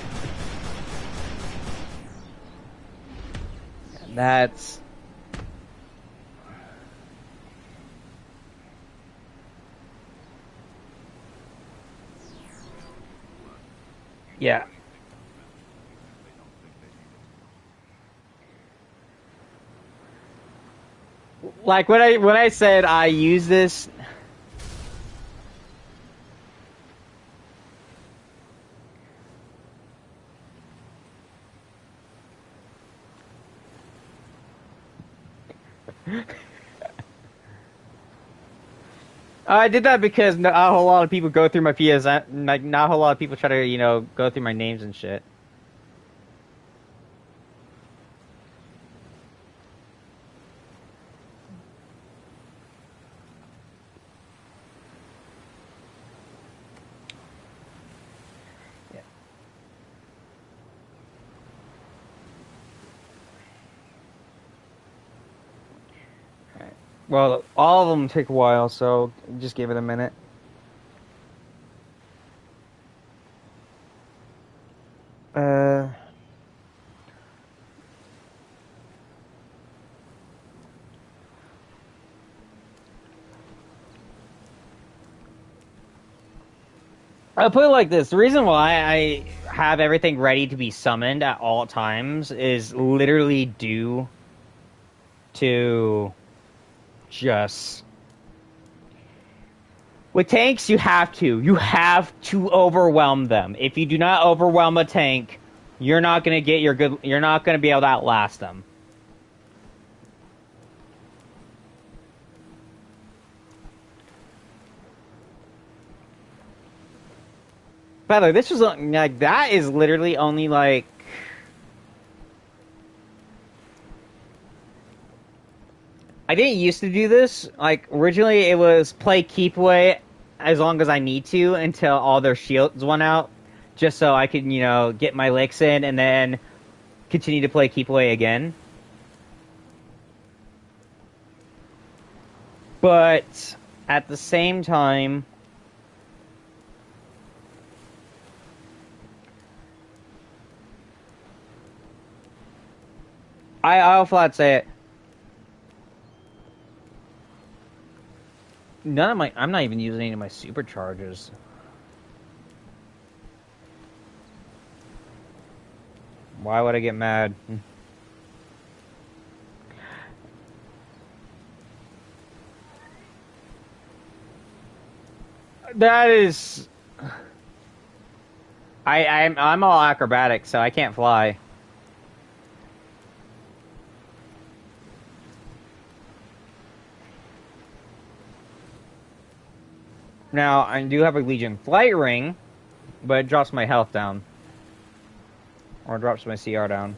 That's. Yeah. Like when I said I use this. I did that because not a whole lot of people go through my PSN. Like, not a whole lot of people try to, go through my names and shit. Yeah. Alright. Well, all of them take a while, so just give it a minute. I'll put it like this. The reason why I have everything ready to be summoned at all times is literally due to just... With tanks, you have to. You have to overwhelm them. If you do not overwhelm a tank, you're not gonna get your good... You're not gonna be able to outlast them. By the way, this was like that is literally only like I didn't used to do this. Like originally, it was play keep away as long as I need to until all their shields went out, just so I could get my licks in and then continue to play keep away again. But at the same time, I'll flat say it. I'm not even using any of my supercharges. Why would I get mad? That is... I'm all acrobatic, so I can't fly. Now, I do have a Legion flight ring, but it drops my health down. Or drops my CR down.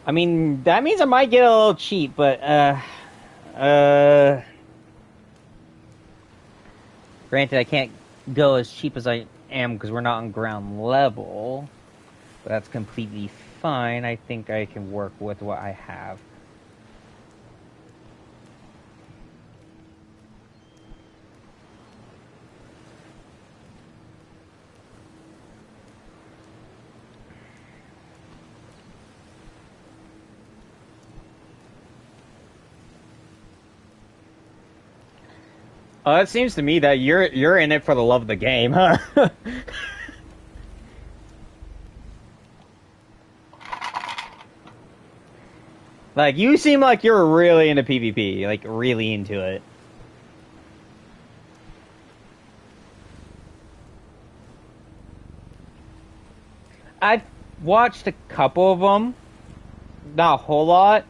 I mean, that means I might get a little cheap, but, granted, I can't go as cheap as I am because we're not on ground level. But that's completely fine. I think I can work with what I have. It seems to me that you're in it for the love of the game, huh? Like, you seem like you're really into PvP, like, really into it. I've watched a couple of them, not a whole lot.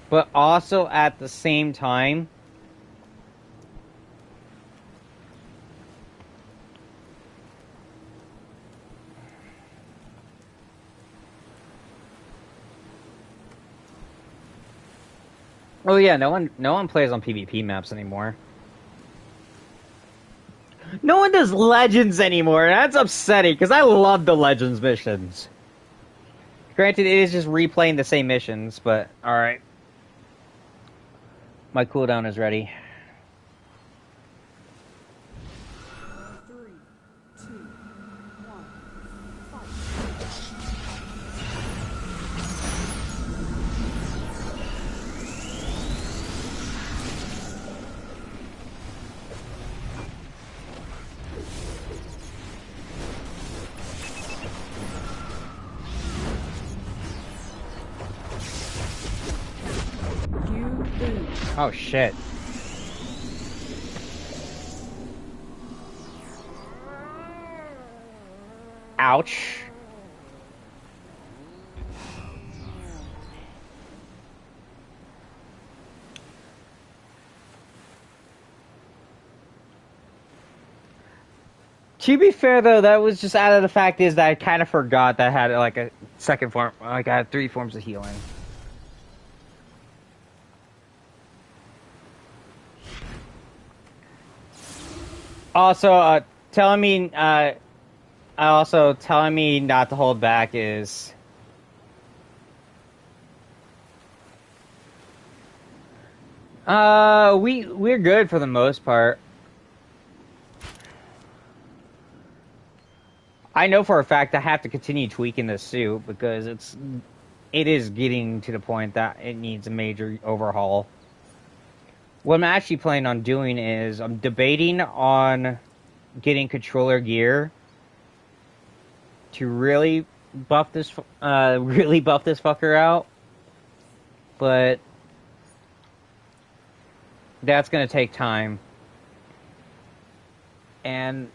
But also at the same time, oh yeah, no one plays on PvP maps anymore. No one does Legends anymore. That's upsetting because I love the Legends missions. Granted, it is just replaying the same missions, but alright. My cooldown is ready. 3, 2, 1, fight. You lose. Oh shit. Ouch. To be fair, though, that was just out of the fact is that I kind of forgot that I had like a second form, like I had 3 forms of healing. Also, telling me not to hold back is. We're good for the most part. I know for a fact I have to continue tweaking this suit because it is getting to the point that it needs a major overhaul. What I'm actually planning on doing is I'm debating on getting controller gear to really buff this fucker out, but that's gonna take time. And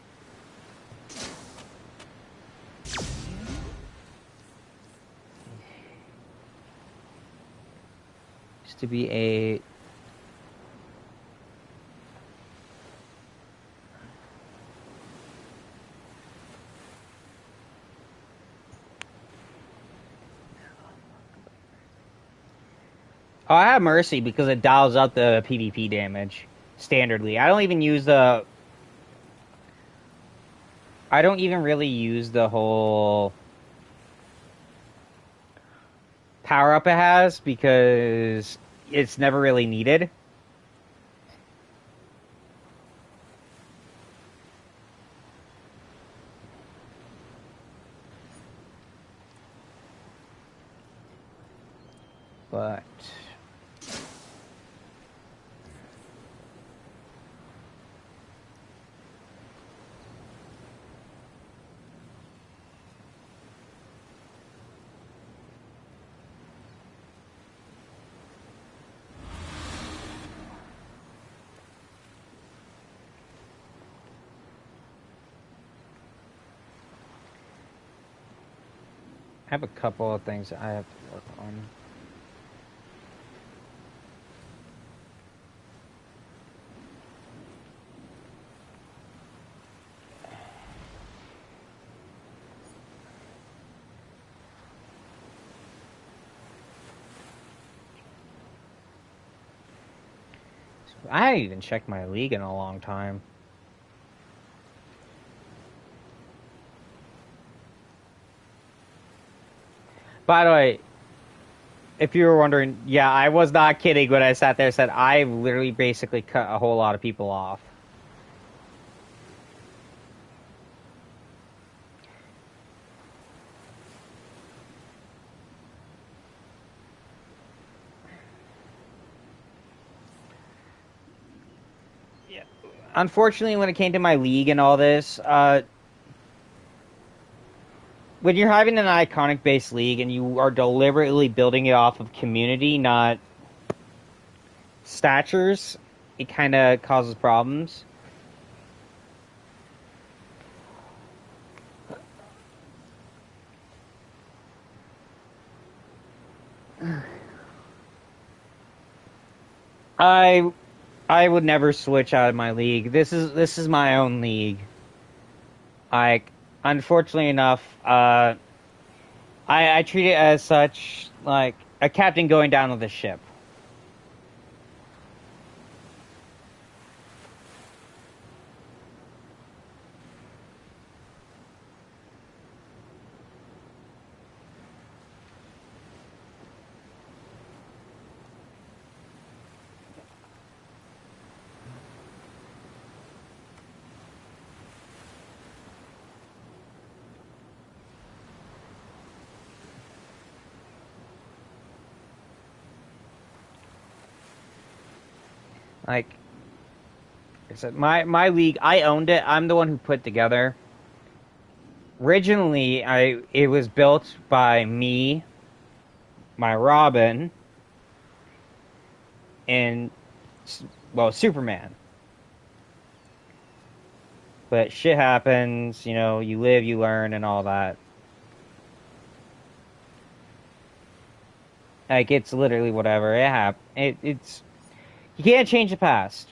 just to be a Oh, I have Mercy because it dials up the PvP damage standardly. I don't even really use the whole power up it has because it's never really needed. But I have a couple of things that I have to work on. I haven't even checked my league in a long time. By the way, if you were wondering, yeah, I was not kidding when I sat there and said I literally basically cut a whole lot of people off. unfortunately, when it came to my league and all this, when you're having an iconic-based league and you are deliberately building it off of community, not statures, it kind of causes problems. I would never switch out of my league. This is my own league. Like, unfortunately enough, I treat it as such, like a captain going down with a ship. Like I said, my league, I owned it. I'm the one who put it together. Originally, it was built by me, my Robin, and well, Superman. But shit happens, you know, you live, you learn, and all that. Like, it's literally whatever. It's you can't change the past.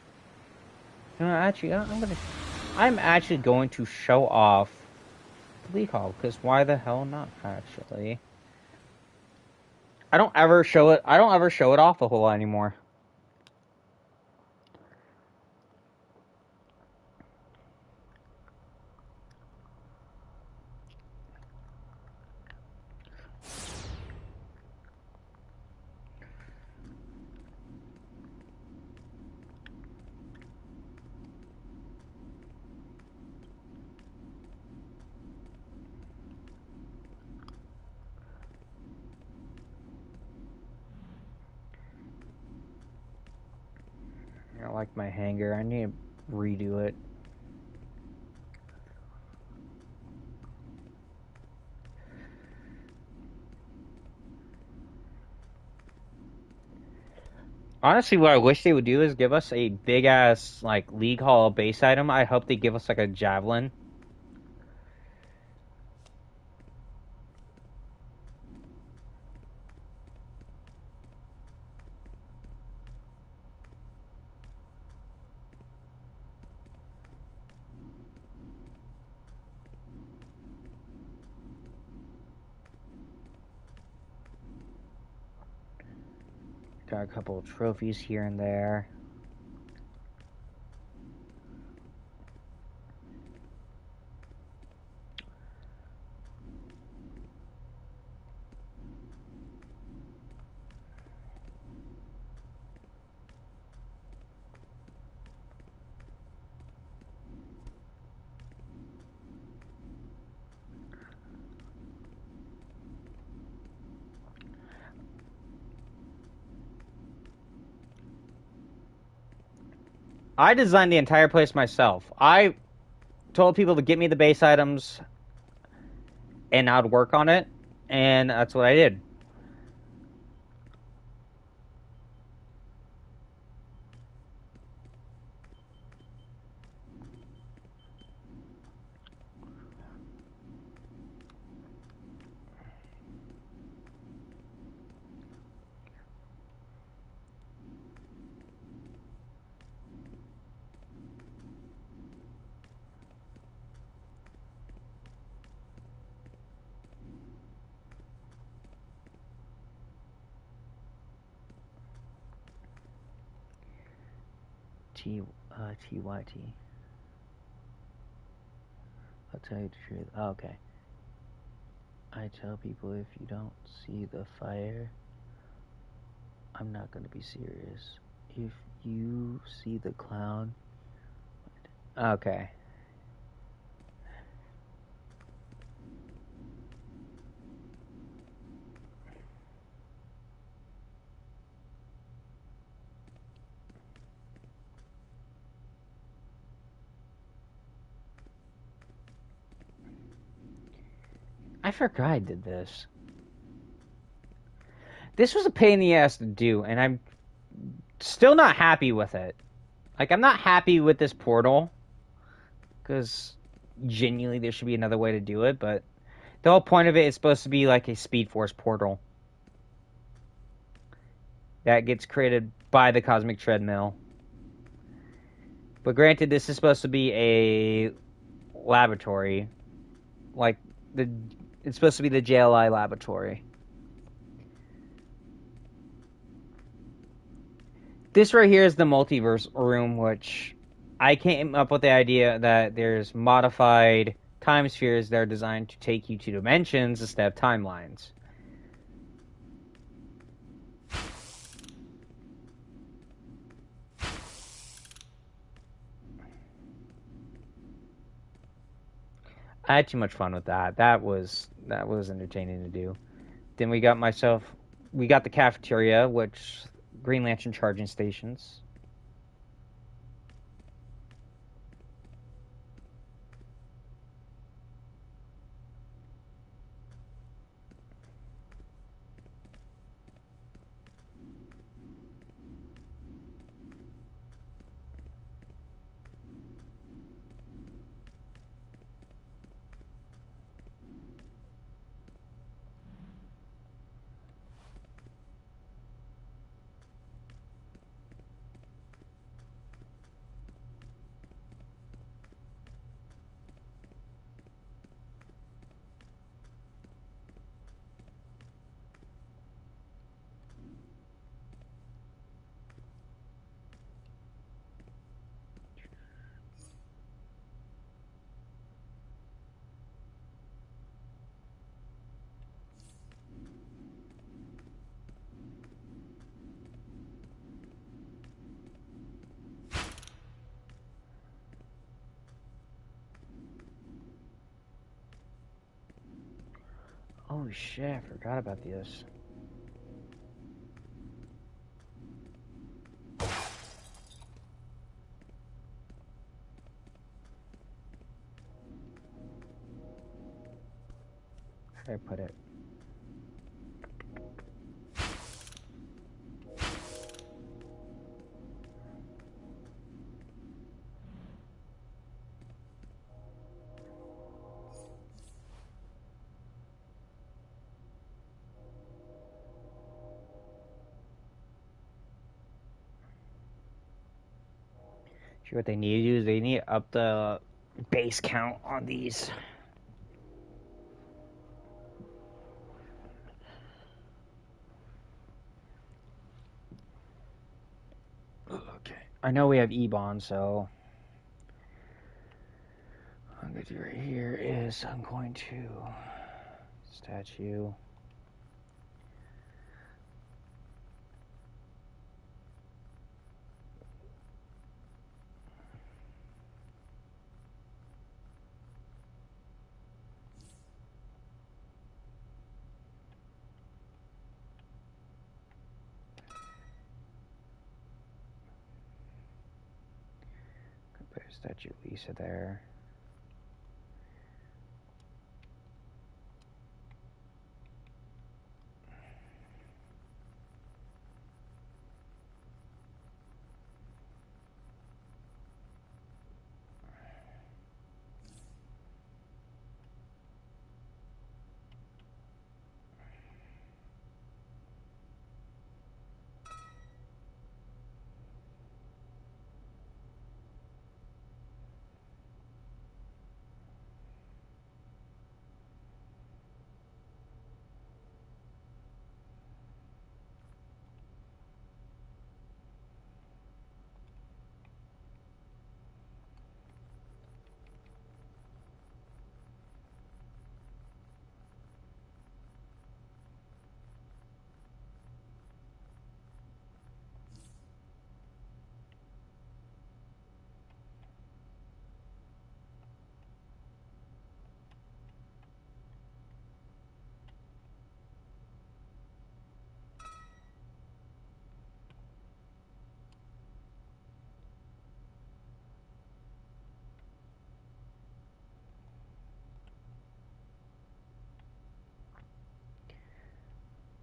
No, actually, I'm actually going to show off the League Hall, because why the hell not? Actually, I don't ever show it. I don't ever show it off a whole lot anymore. I don't like my hanger. I need to redo it. Honestly, what I wish they would do is give us a big ass like League Hall base item. I hope they give us like a javelin. Got a couple of trophies here and there. I designed the entire place myself. I told people to get me the base items and I'd work on it, and that's what I did. TYT. I'll tell you the truth. Oh, okay. I tell people if you don't see the fire, I'm not gonna be serious. If you see the clown, okay. I forgot I did this. This was a pain in the ass to do, and I'm still not happy with it. Like, I'm not happy with this portal, because genuinely there should be another way to do it, but the whole point of it is supposed to be like a Speed Force portal that gets created by the Cosmic Treadmill. But granted, this is supposed to be a laboratory. Like, it's supposed to be the JLI laboratory. This right here is the multiverse room, which I came up with the idea that there's modified time spheres that are designed to take you to dimensions instead of timelines. I had too much fun with that. That was entertaining to do. Then we got the cafeteria, which Green Lantern charging stations. Oh shit, I forgot about this. Where did I put it? Sure, what they need to do is they need to up the base count on these. Okay. I know we have E-Bond, so what I'm going to do right here is I'm going to statue. Put a statue of Lisa there.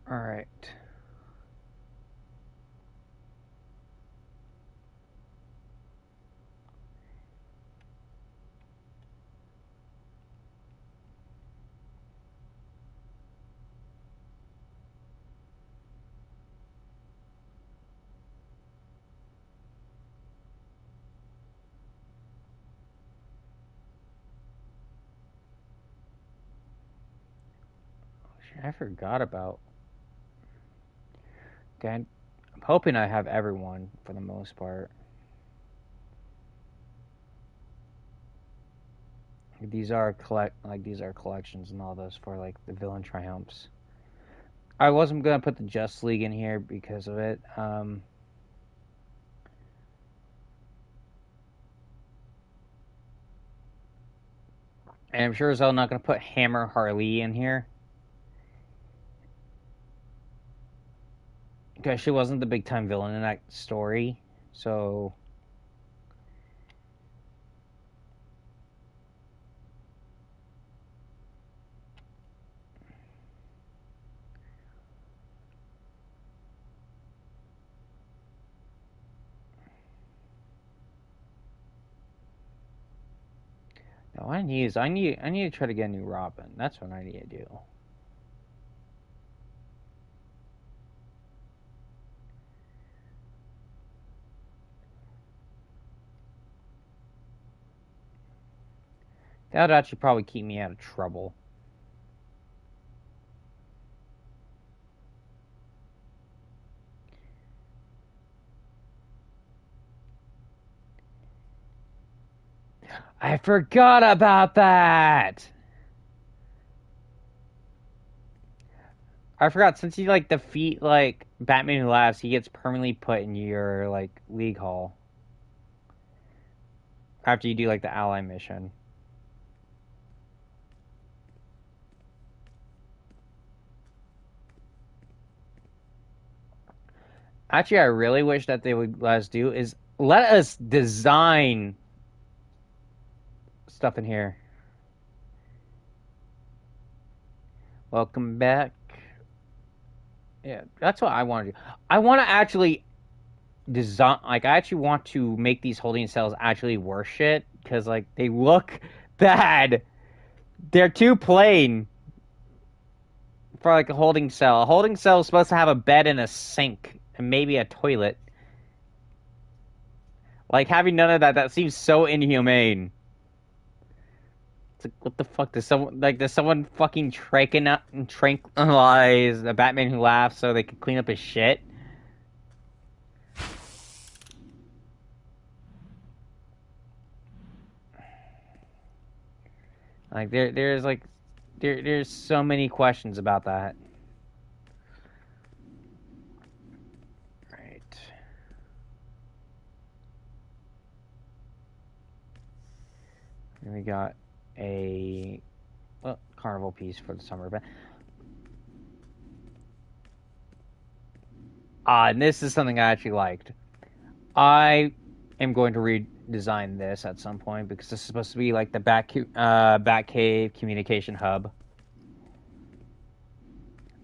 All right. I forgot about. Okay, I'm hoping I have everyone for the most part. These are collections and all those for like the villain triumphs. I wasn't gonna put the Just League in here because of it. And I'm sure as hell not gonna put Hammer Harley in here because she wasn't the big time villain in that story. So no, I need to try to get a new Robin. That's what I need to do. That would actually probably keep me out of trouble. I forgot about that. I forgot since you like defeat like Batman Who Laughs, he gets permanently put in your like League Hall after you do like the ally mission. Actually, I really wish that they would let us do is let us design stuff in here. Welcome back. Yeah, that's what I want to do. I want to actually design, like, I actually want to make these holding cells actually worth shit because, like, they look bad. They're too plain for like a holding cell. A holding cell is supposed to have a bed and a sink and maybe a toilet. Like having none of that, that seems so inhumane. It's like, what the fuck? Does someone fucking tranquilize the Batman Who Laughs so they can clean up his shit? Like there's so many questions about that. Right. And we got a carnival piece for the summer event. And this is something I actually liked. I am going to redesign this at some point because this is supposed to be like the Batcave communication hub.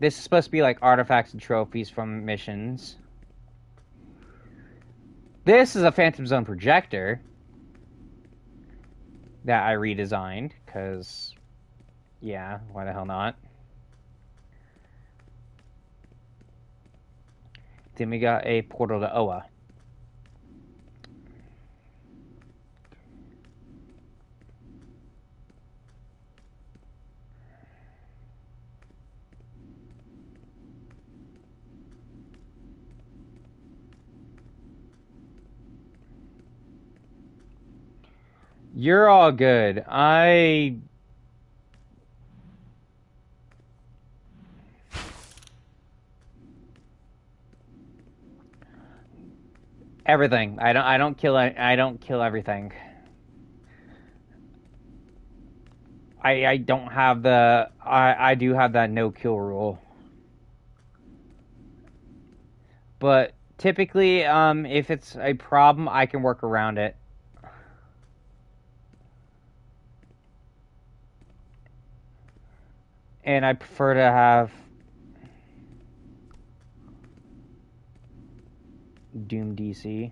This is supposed to be like artifacts and trophies from missions. This is a Phantom Zone projector that I redesigned because, yeah, why the hell not? Then we got a portal to Oa. You're all good. Everything. I don't kill everything. I don't have the I do have that no kill rule. But typically if it's a problem, I can work around it. And I prefer to have Doom DC.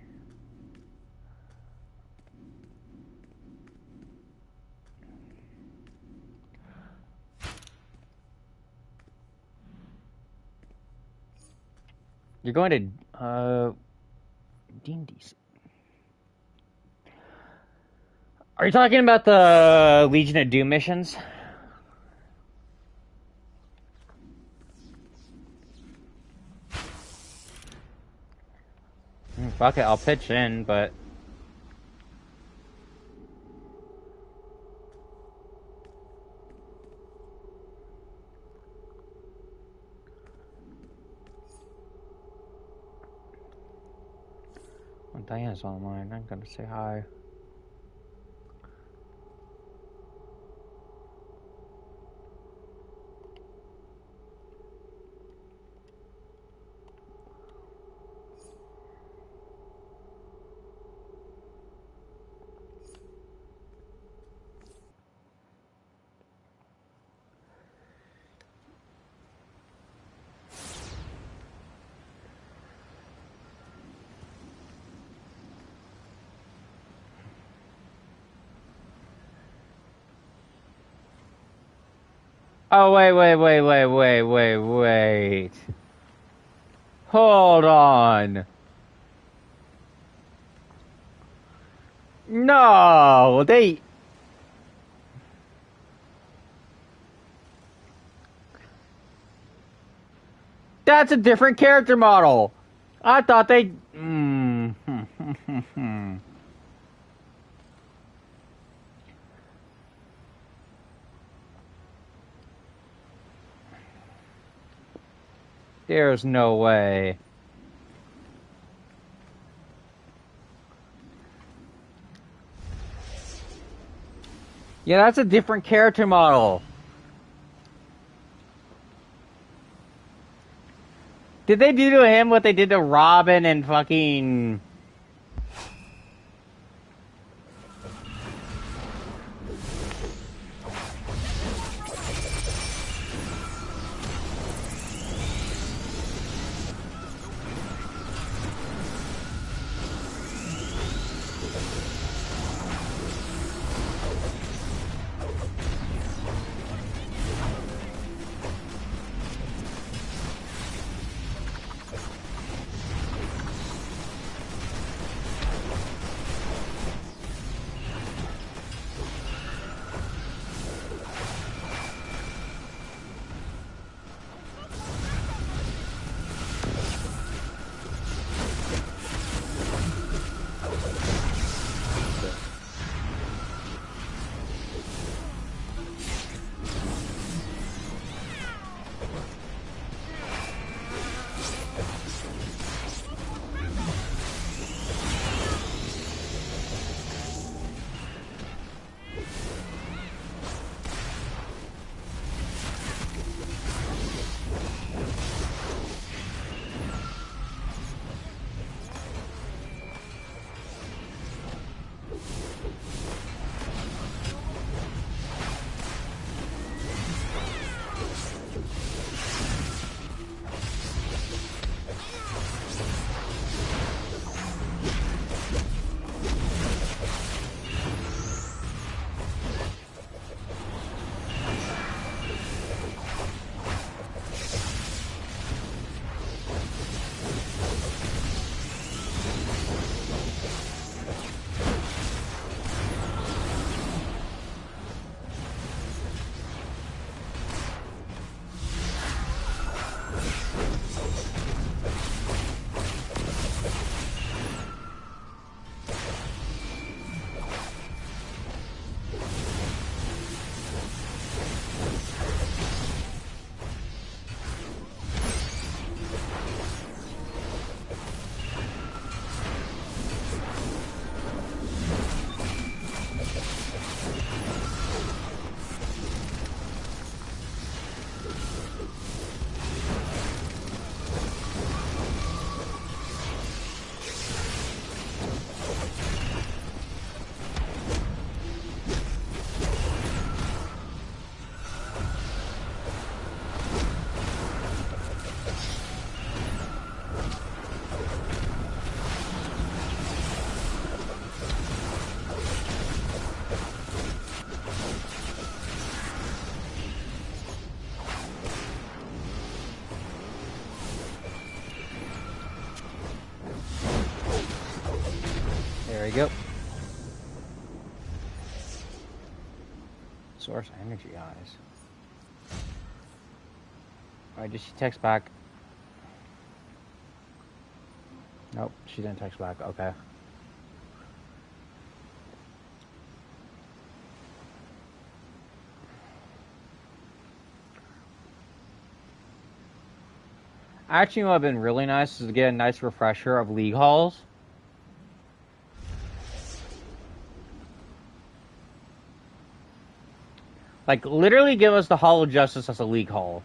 You're going to Doom DC. Are you talking about the Legion of Doom missions? Fuck it, I'll pitch in, but... Well, Diana's online, I'm gonna say hi. Oh, wait. Hold on. No, they... That's a different character model. I thought they... There's no way. Yeah, that's a different character model. Did they do to him what they did to Robin and fucking... Source energy eyes. Alright, did she text back? Nope, she didn't text back. Okay. Actually, what would have been really nice is to get a nice refresher of League Halls. Like, literally give us the Hall of Justice as a League Hall.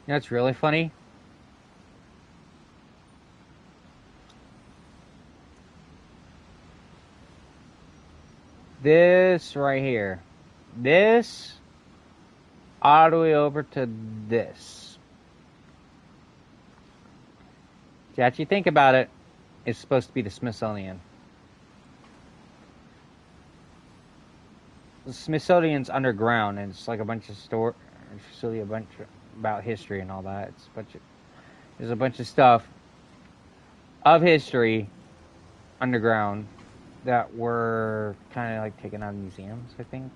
You know what's really funny? This right here. This all the way over to this. If you actually think about it, it's supposed to be the Smithsonian. The Smithsonian's underground, and it's like a bunch of it's really a bunch about history and all that. There's a bunch of stuff of history underground that were kind of like taken out of museums, I think.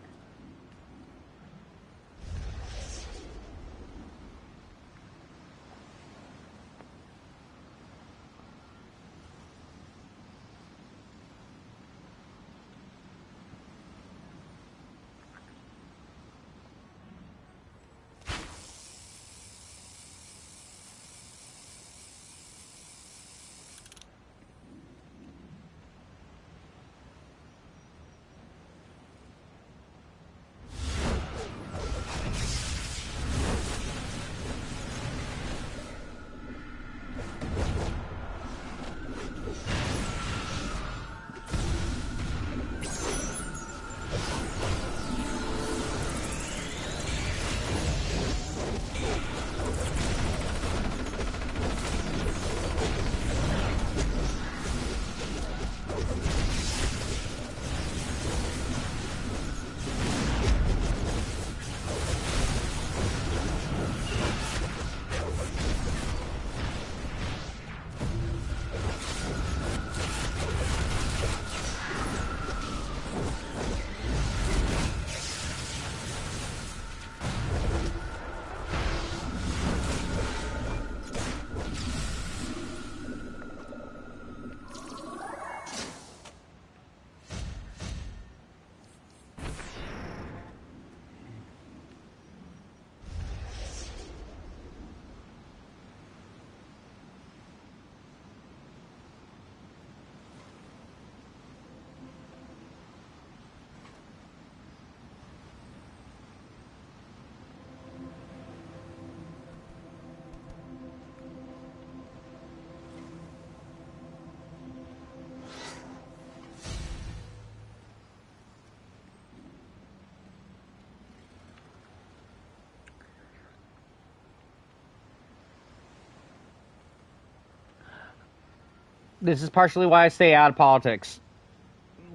This is partially why I stay out of politics.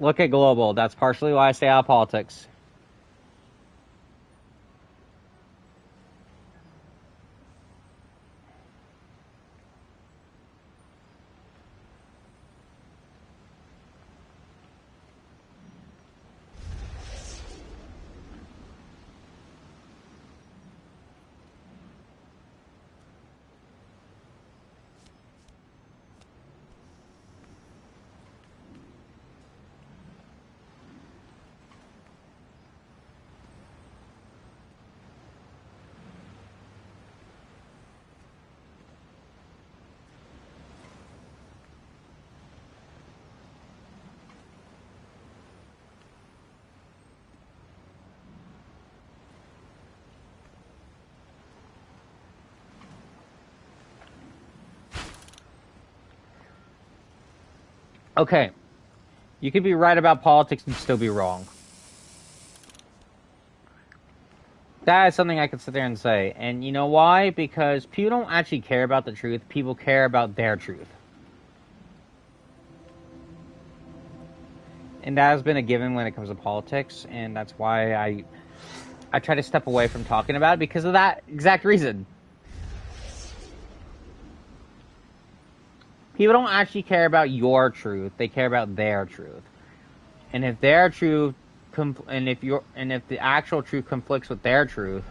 Look at global. That's partially why I stay out of politics. Okay, you could be right about politics and still be wrong. That is something I could sit there and say. And you know why? Because people don't actually care about the truth. People care about their truth. And that has been a given when it comes to politics. And that's why I try to step away from talking about it because of that exact reason. People don't actually care about your truth. They care about their truth. And if their truth and if the actual truth conflicts with their truth,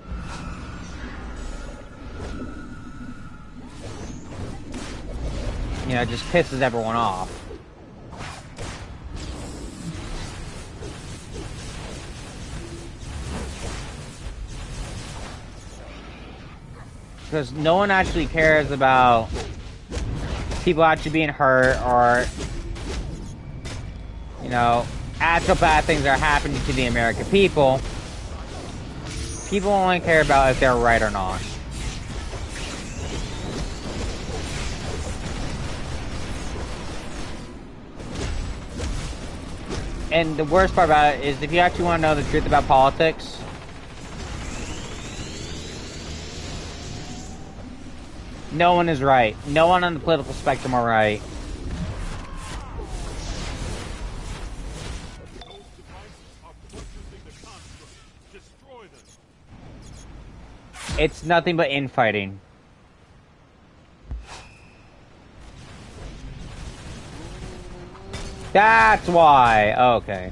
you know, it just pisses everyone off. Because no one actually cares about people actually being hurt or, you know, actual bad things are happening to the American people. People only care about if they're right or not. And the worst part about it is if you actually want to know the truth about politics, no one is right. No one on the political spectrum are right. It's nothing but infighting. That's why. Okay.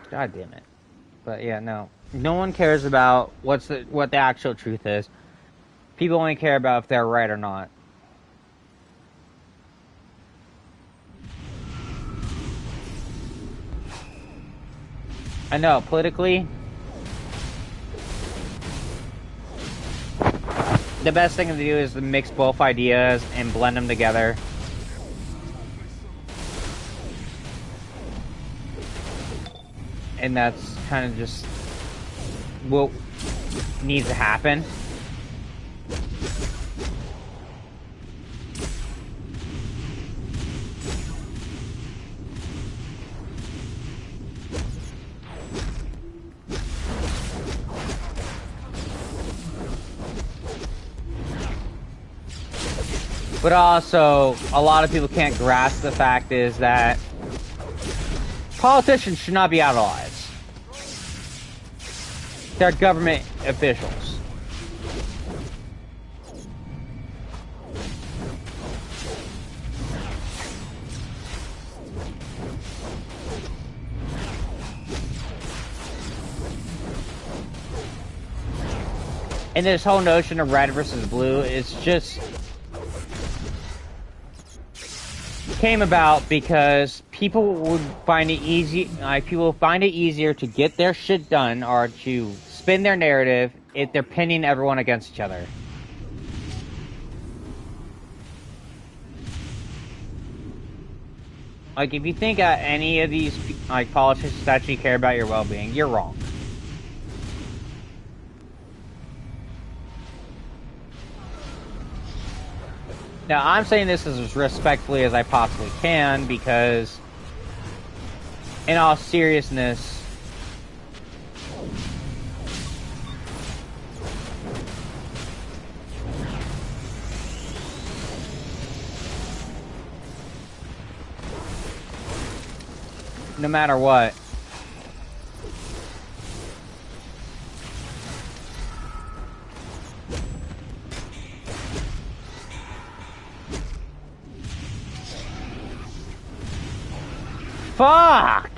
God damn it. But yeah, no. No one cares about what the actual truth is. People only care about if they're right or not. I know, politically, the best thing to do is to mix both ideas and blend them together. And that's kind of just what needs to happen. But also, a lot of people can't grasp the fact is that politicians should not be idolized. They're government officials. And this whole notion of red versus blue is just came about because people would find it people find it easier to get their shit done or to spin their narrative if they're pinning everyone against each other. Like, if you think any of these politicians actually care about your well-being, you're wrong. Now, I'm saying this as respectfully as I possibly can because, in all seriousness, no matter what, fuck!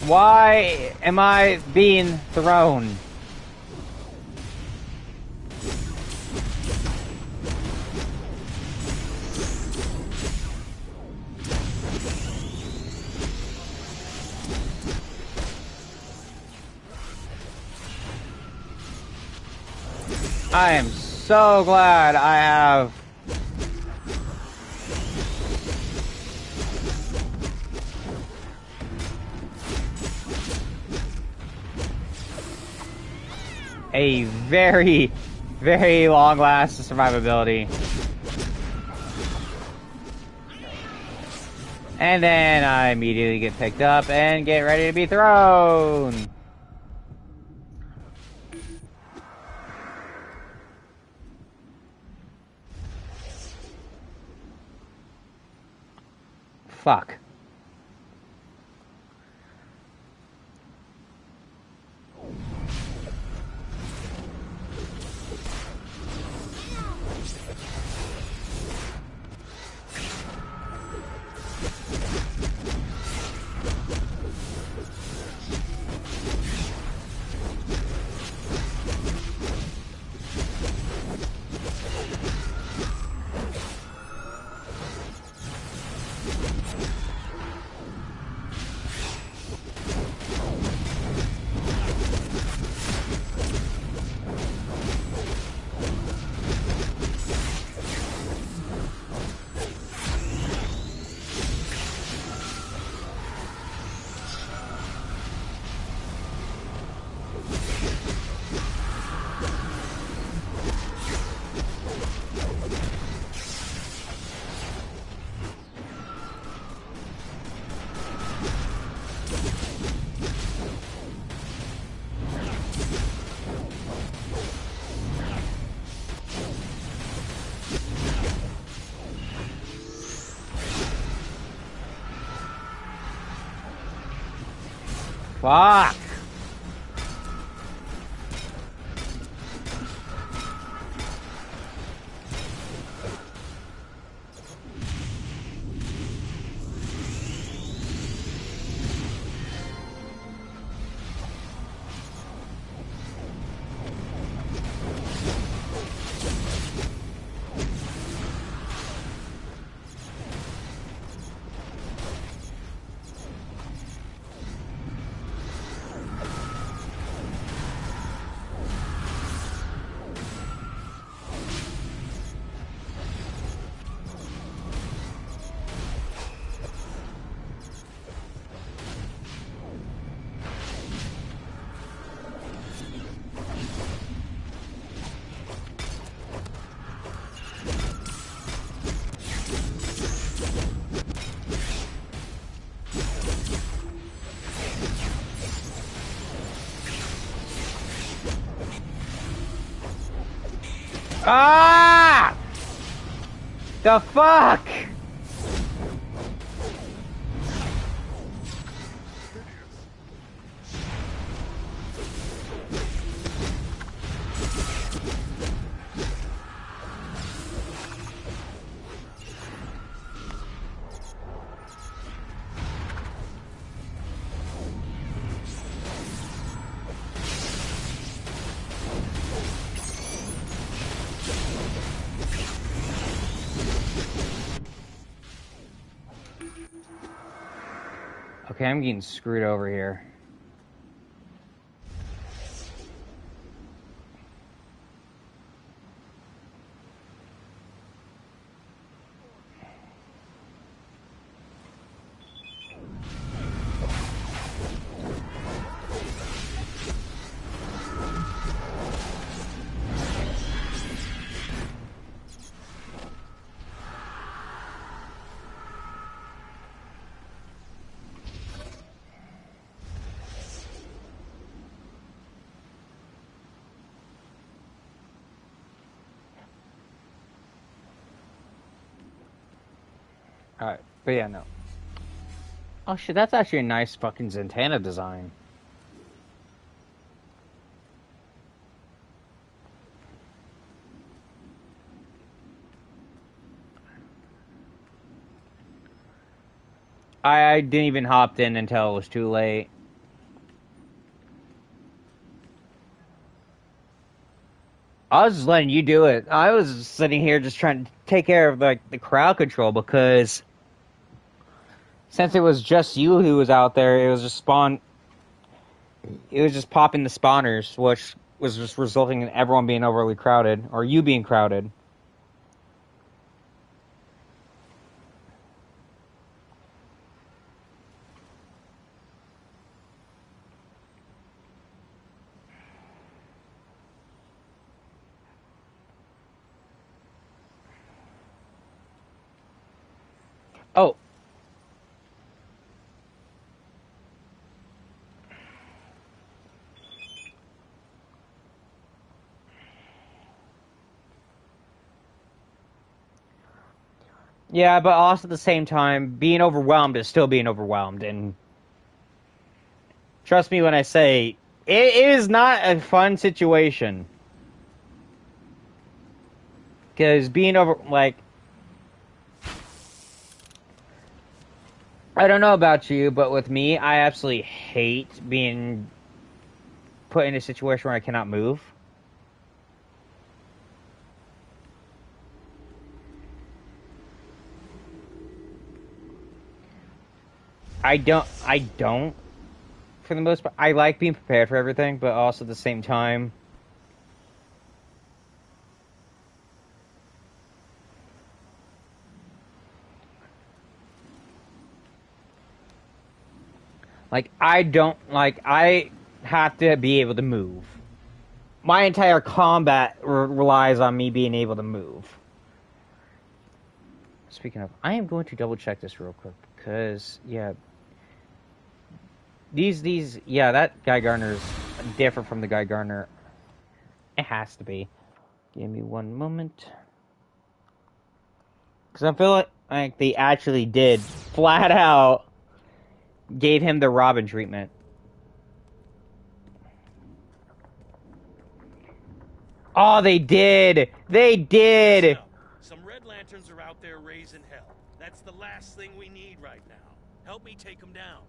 Why am I being thrown? I am so glad I have a very, very long lasting survivability. And then I immediately get picked up and get ready to be thrown. Fuck. Fuck! Ah! The fuck? Okay, I'm getting screwed over here. Alright, but yeah, no. Oh shit, that's actually a nice fucking Zatanna design. I didn't even hop in until it was too late. I was just letting you do it. I was sitting here just trying to take care of like the crowd control because since it was just you who was out there, it was just popping the spawners, which was just resulting in everyone being overly crowded or you being crowded. Yeah, but also at the same time, being overwhelmed is still being overwhelmed, and trust me when I say it is not a fun situation. Because being over, like, I don't know about you, but with me, I absolutely hate being put in a situation where I cannot move. I don't, for the most part. I like being prepared for everything, but also at the same time, like, I have to be able to move. My entire combat relies on me being able to move. Speaking of, I am going to double check this real quick, because, yeah, yeah, that Guy Gardner's different from the Guy Gardner. It has to be. Give me one moment. Because I feel like they actually did, flat out, gave him the Robin treatment. Oh, they did! They did! Some Red Lanterns are out there raising hell. That's the last thing we need right now. Help me take them down.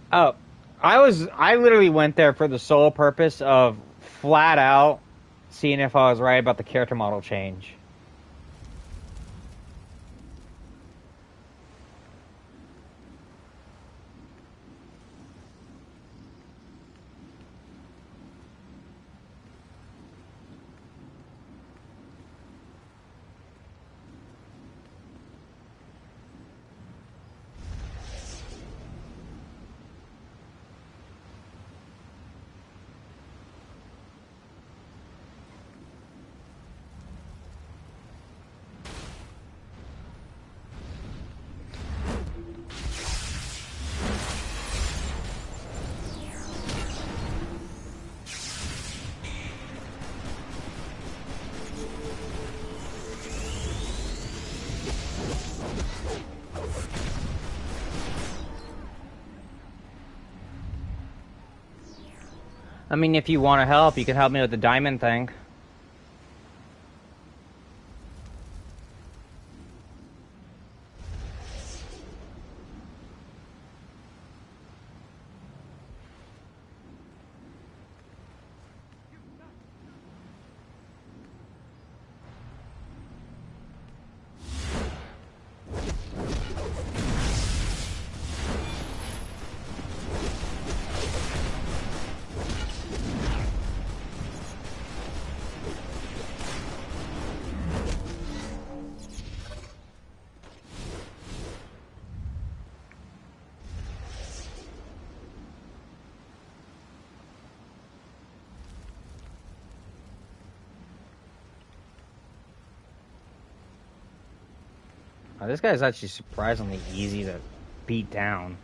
Oh, I literally went there for the sole purpose of flat out seeing if I was right about the character model change. I mean, if you want to help, you can help me with the diamond thing. Oh, this guy's actually surprisingly easy to beat down.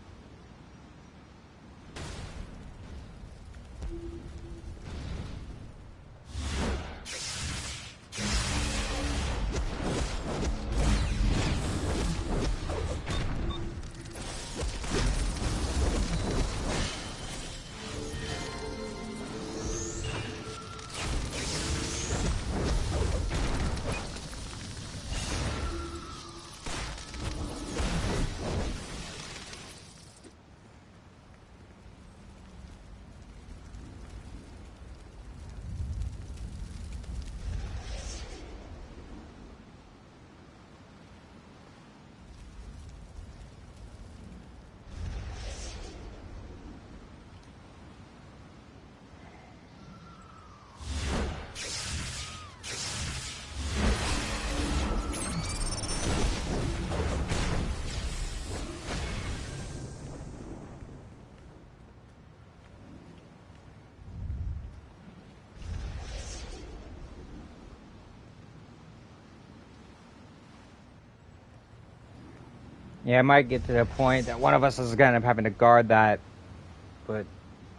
Yeah, it might get to the point that one of us is gonna end up having to guard that, but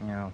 you know.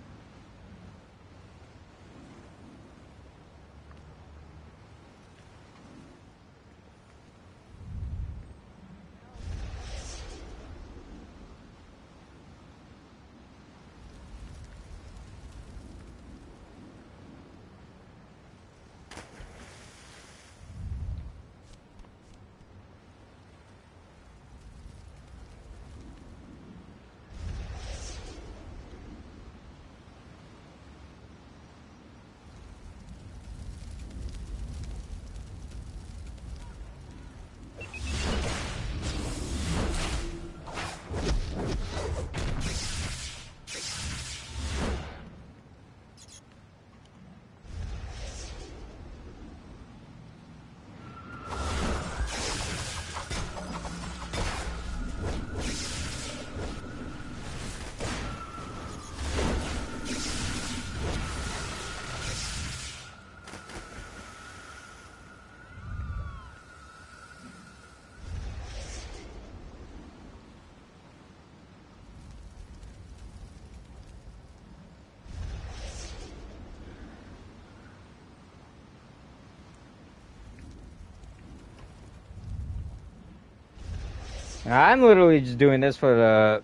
I'm literally just doing this for the.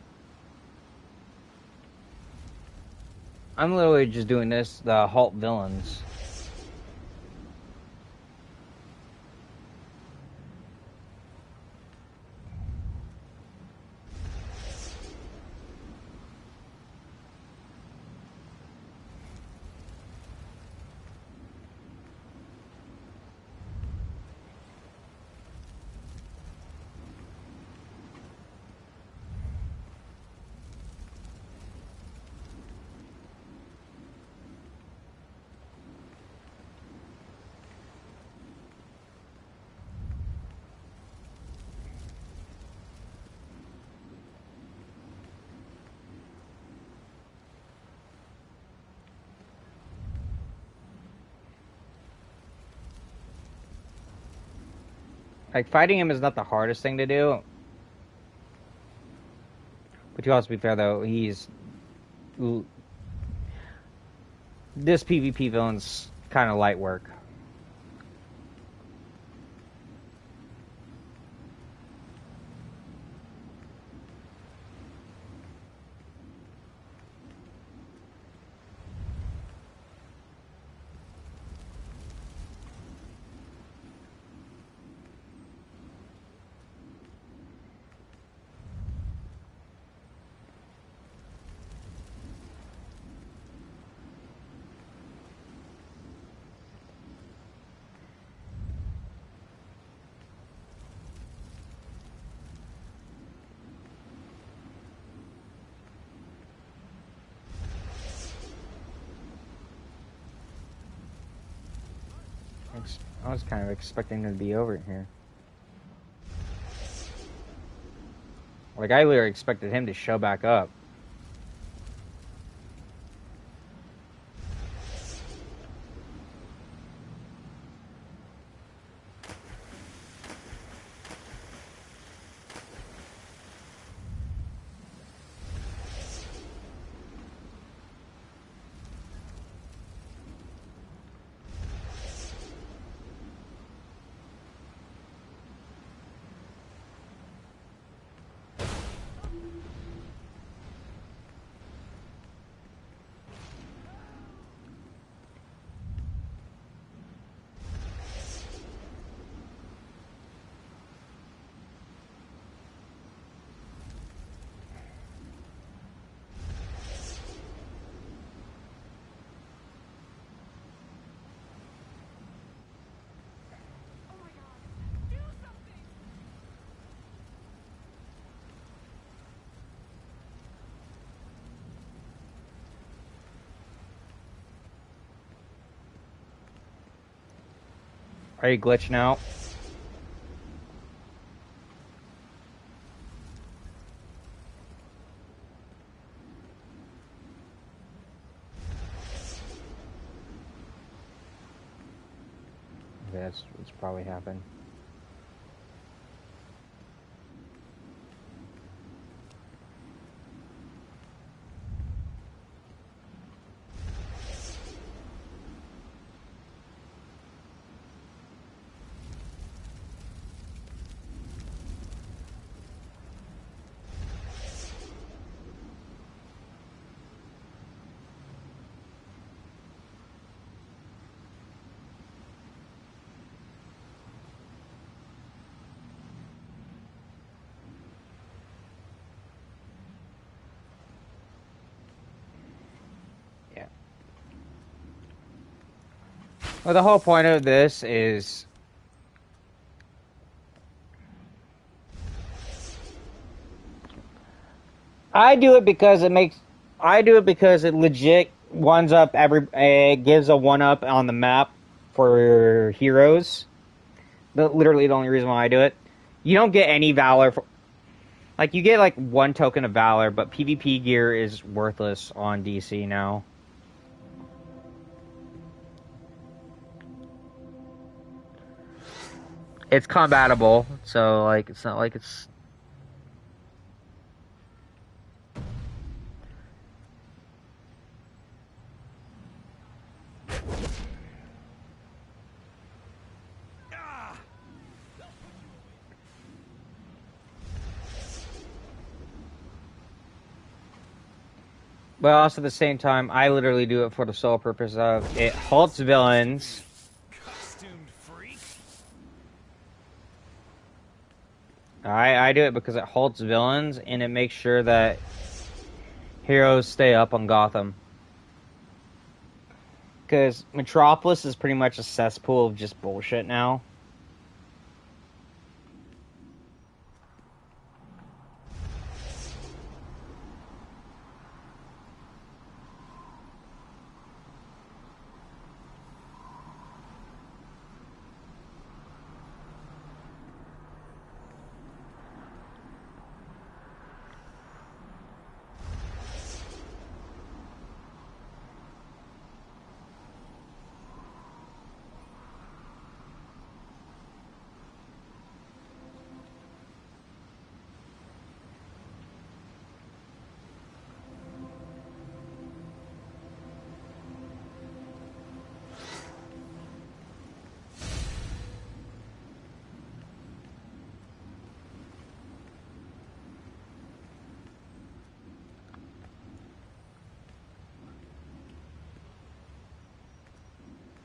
I'm literally just doing this the halt villains. Like, fighting him is not the hardest thing to do. But to also be fair, though, he's... This PvP villain's kind of light work. I was kind of expecting him to be over here. Like, I literally expected him to show back up. Are you glitching out? That's what's probably happened. Well, the whole point of this is I do it because it legit ones up it gives a one up on the map for heroes. Literally the only reason why I do it. You don't get any valor like you get like one token of valor, but PvP gear is worthless on DC now. It's combatable, so like it's not like it's but also at the same time, I literally do it for the sole purpose of it halts villains. Costumed freak. I do it because it halts villains and it makes sure that heroes stay up on Gotham. Because Metropolis is pretty much a cesspool of just bullshit now.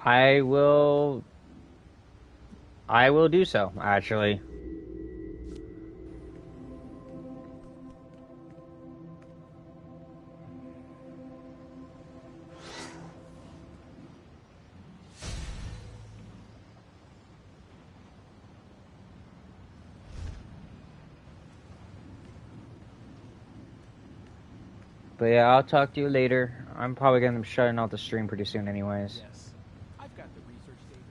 I will do so, actually. But yeah, I'll talk to you later. I'm probably gonna be shutting off the stream pretty soon anyways. Yes, I've got the research, David.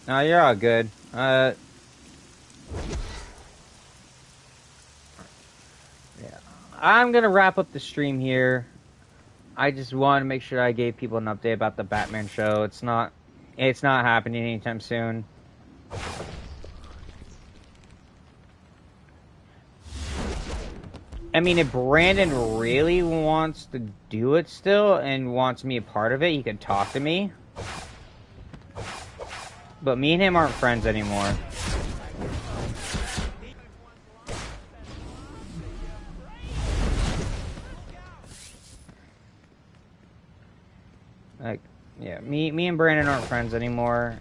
No, you're all good. Yeah. I'm gonna wrap up the stream here. I just wanted to make sure I gave people an update about the Batman show. It's not happening anytime soon. I mean, if Brandon really wants to do it still and wants me a part of it, he could talk to me. But me and him aren't friends anymore. Like, yeah, me and Brandon aren't friends anymore.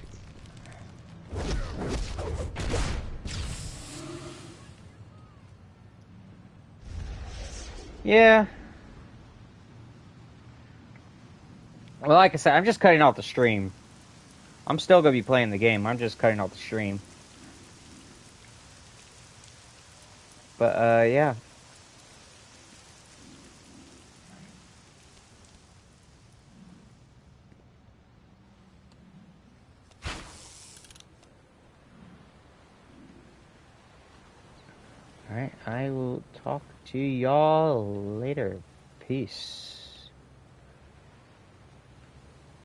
Yeah. Well, like I said, I'm just cutting off the stream. I'm still gonna be playing the game. I'm just cutting off the stream. But, yeah. Alright, I will talk to y'all later. Peace.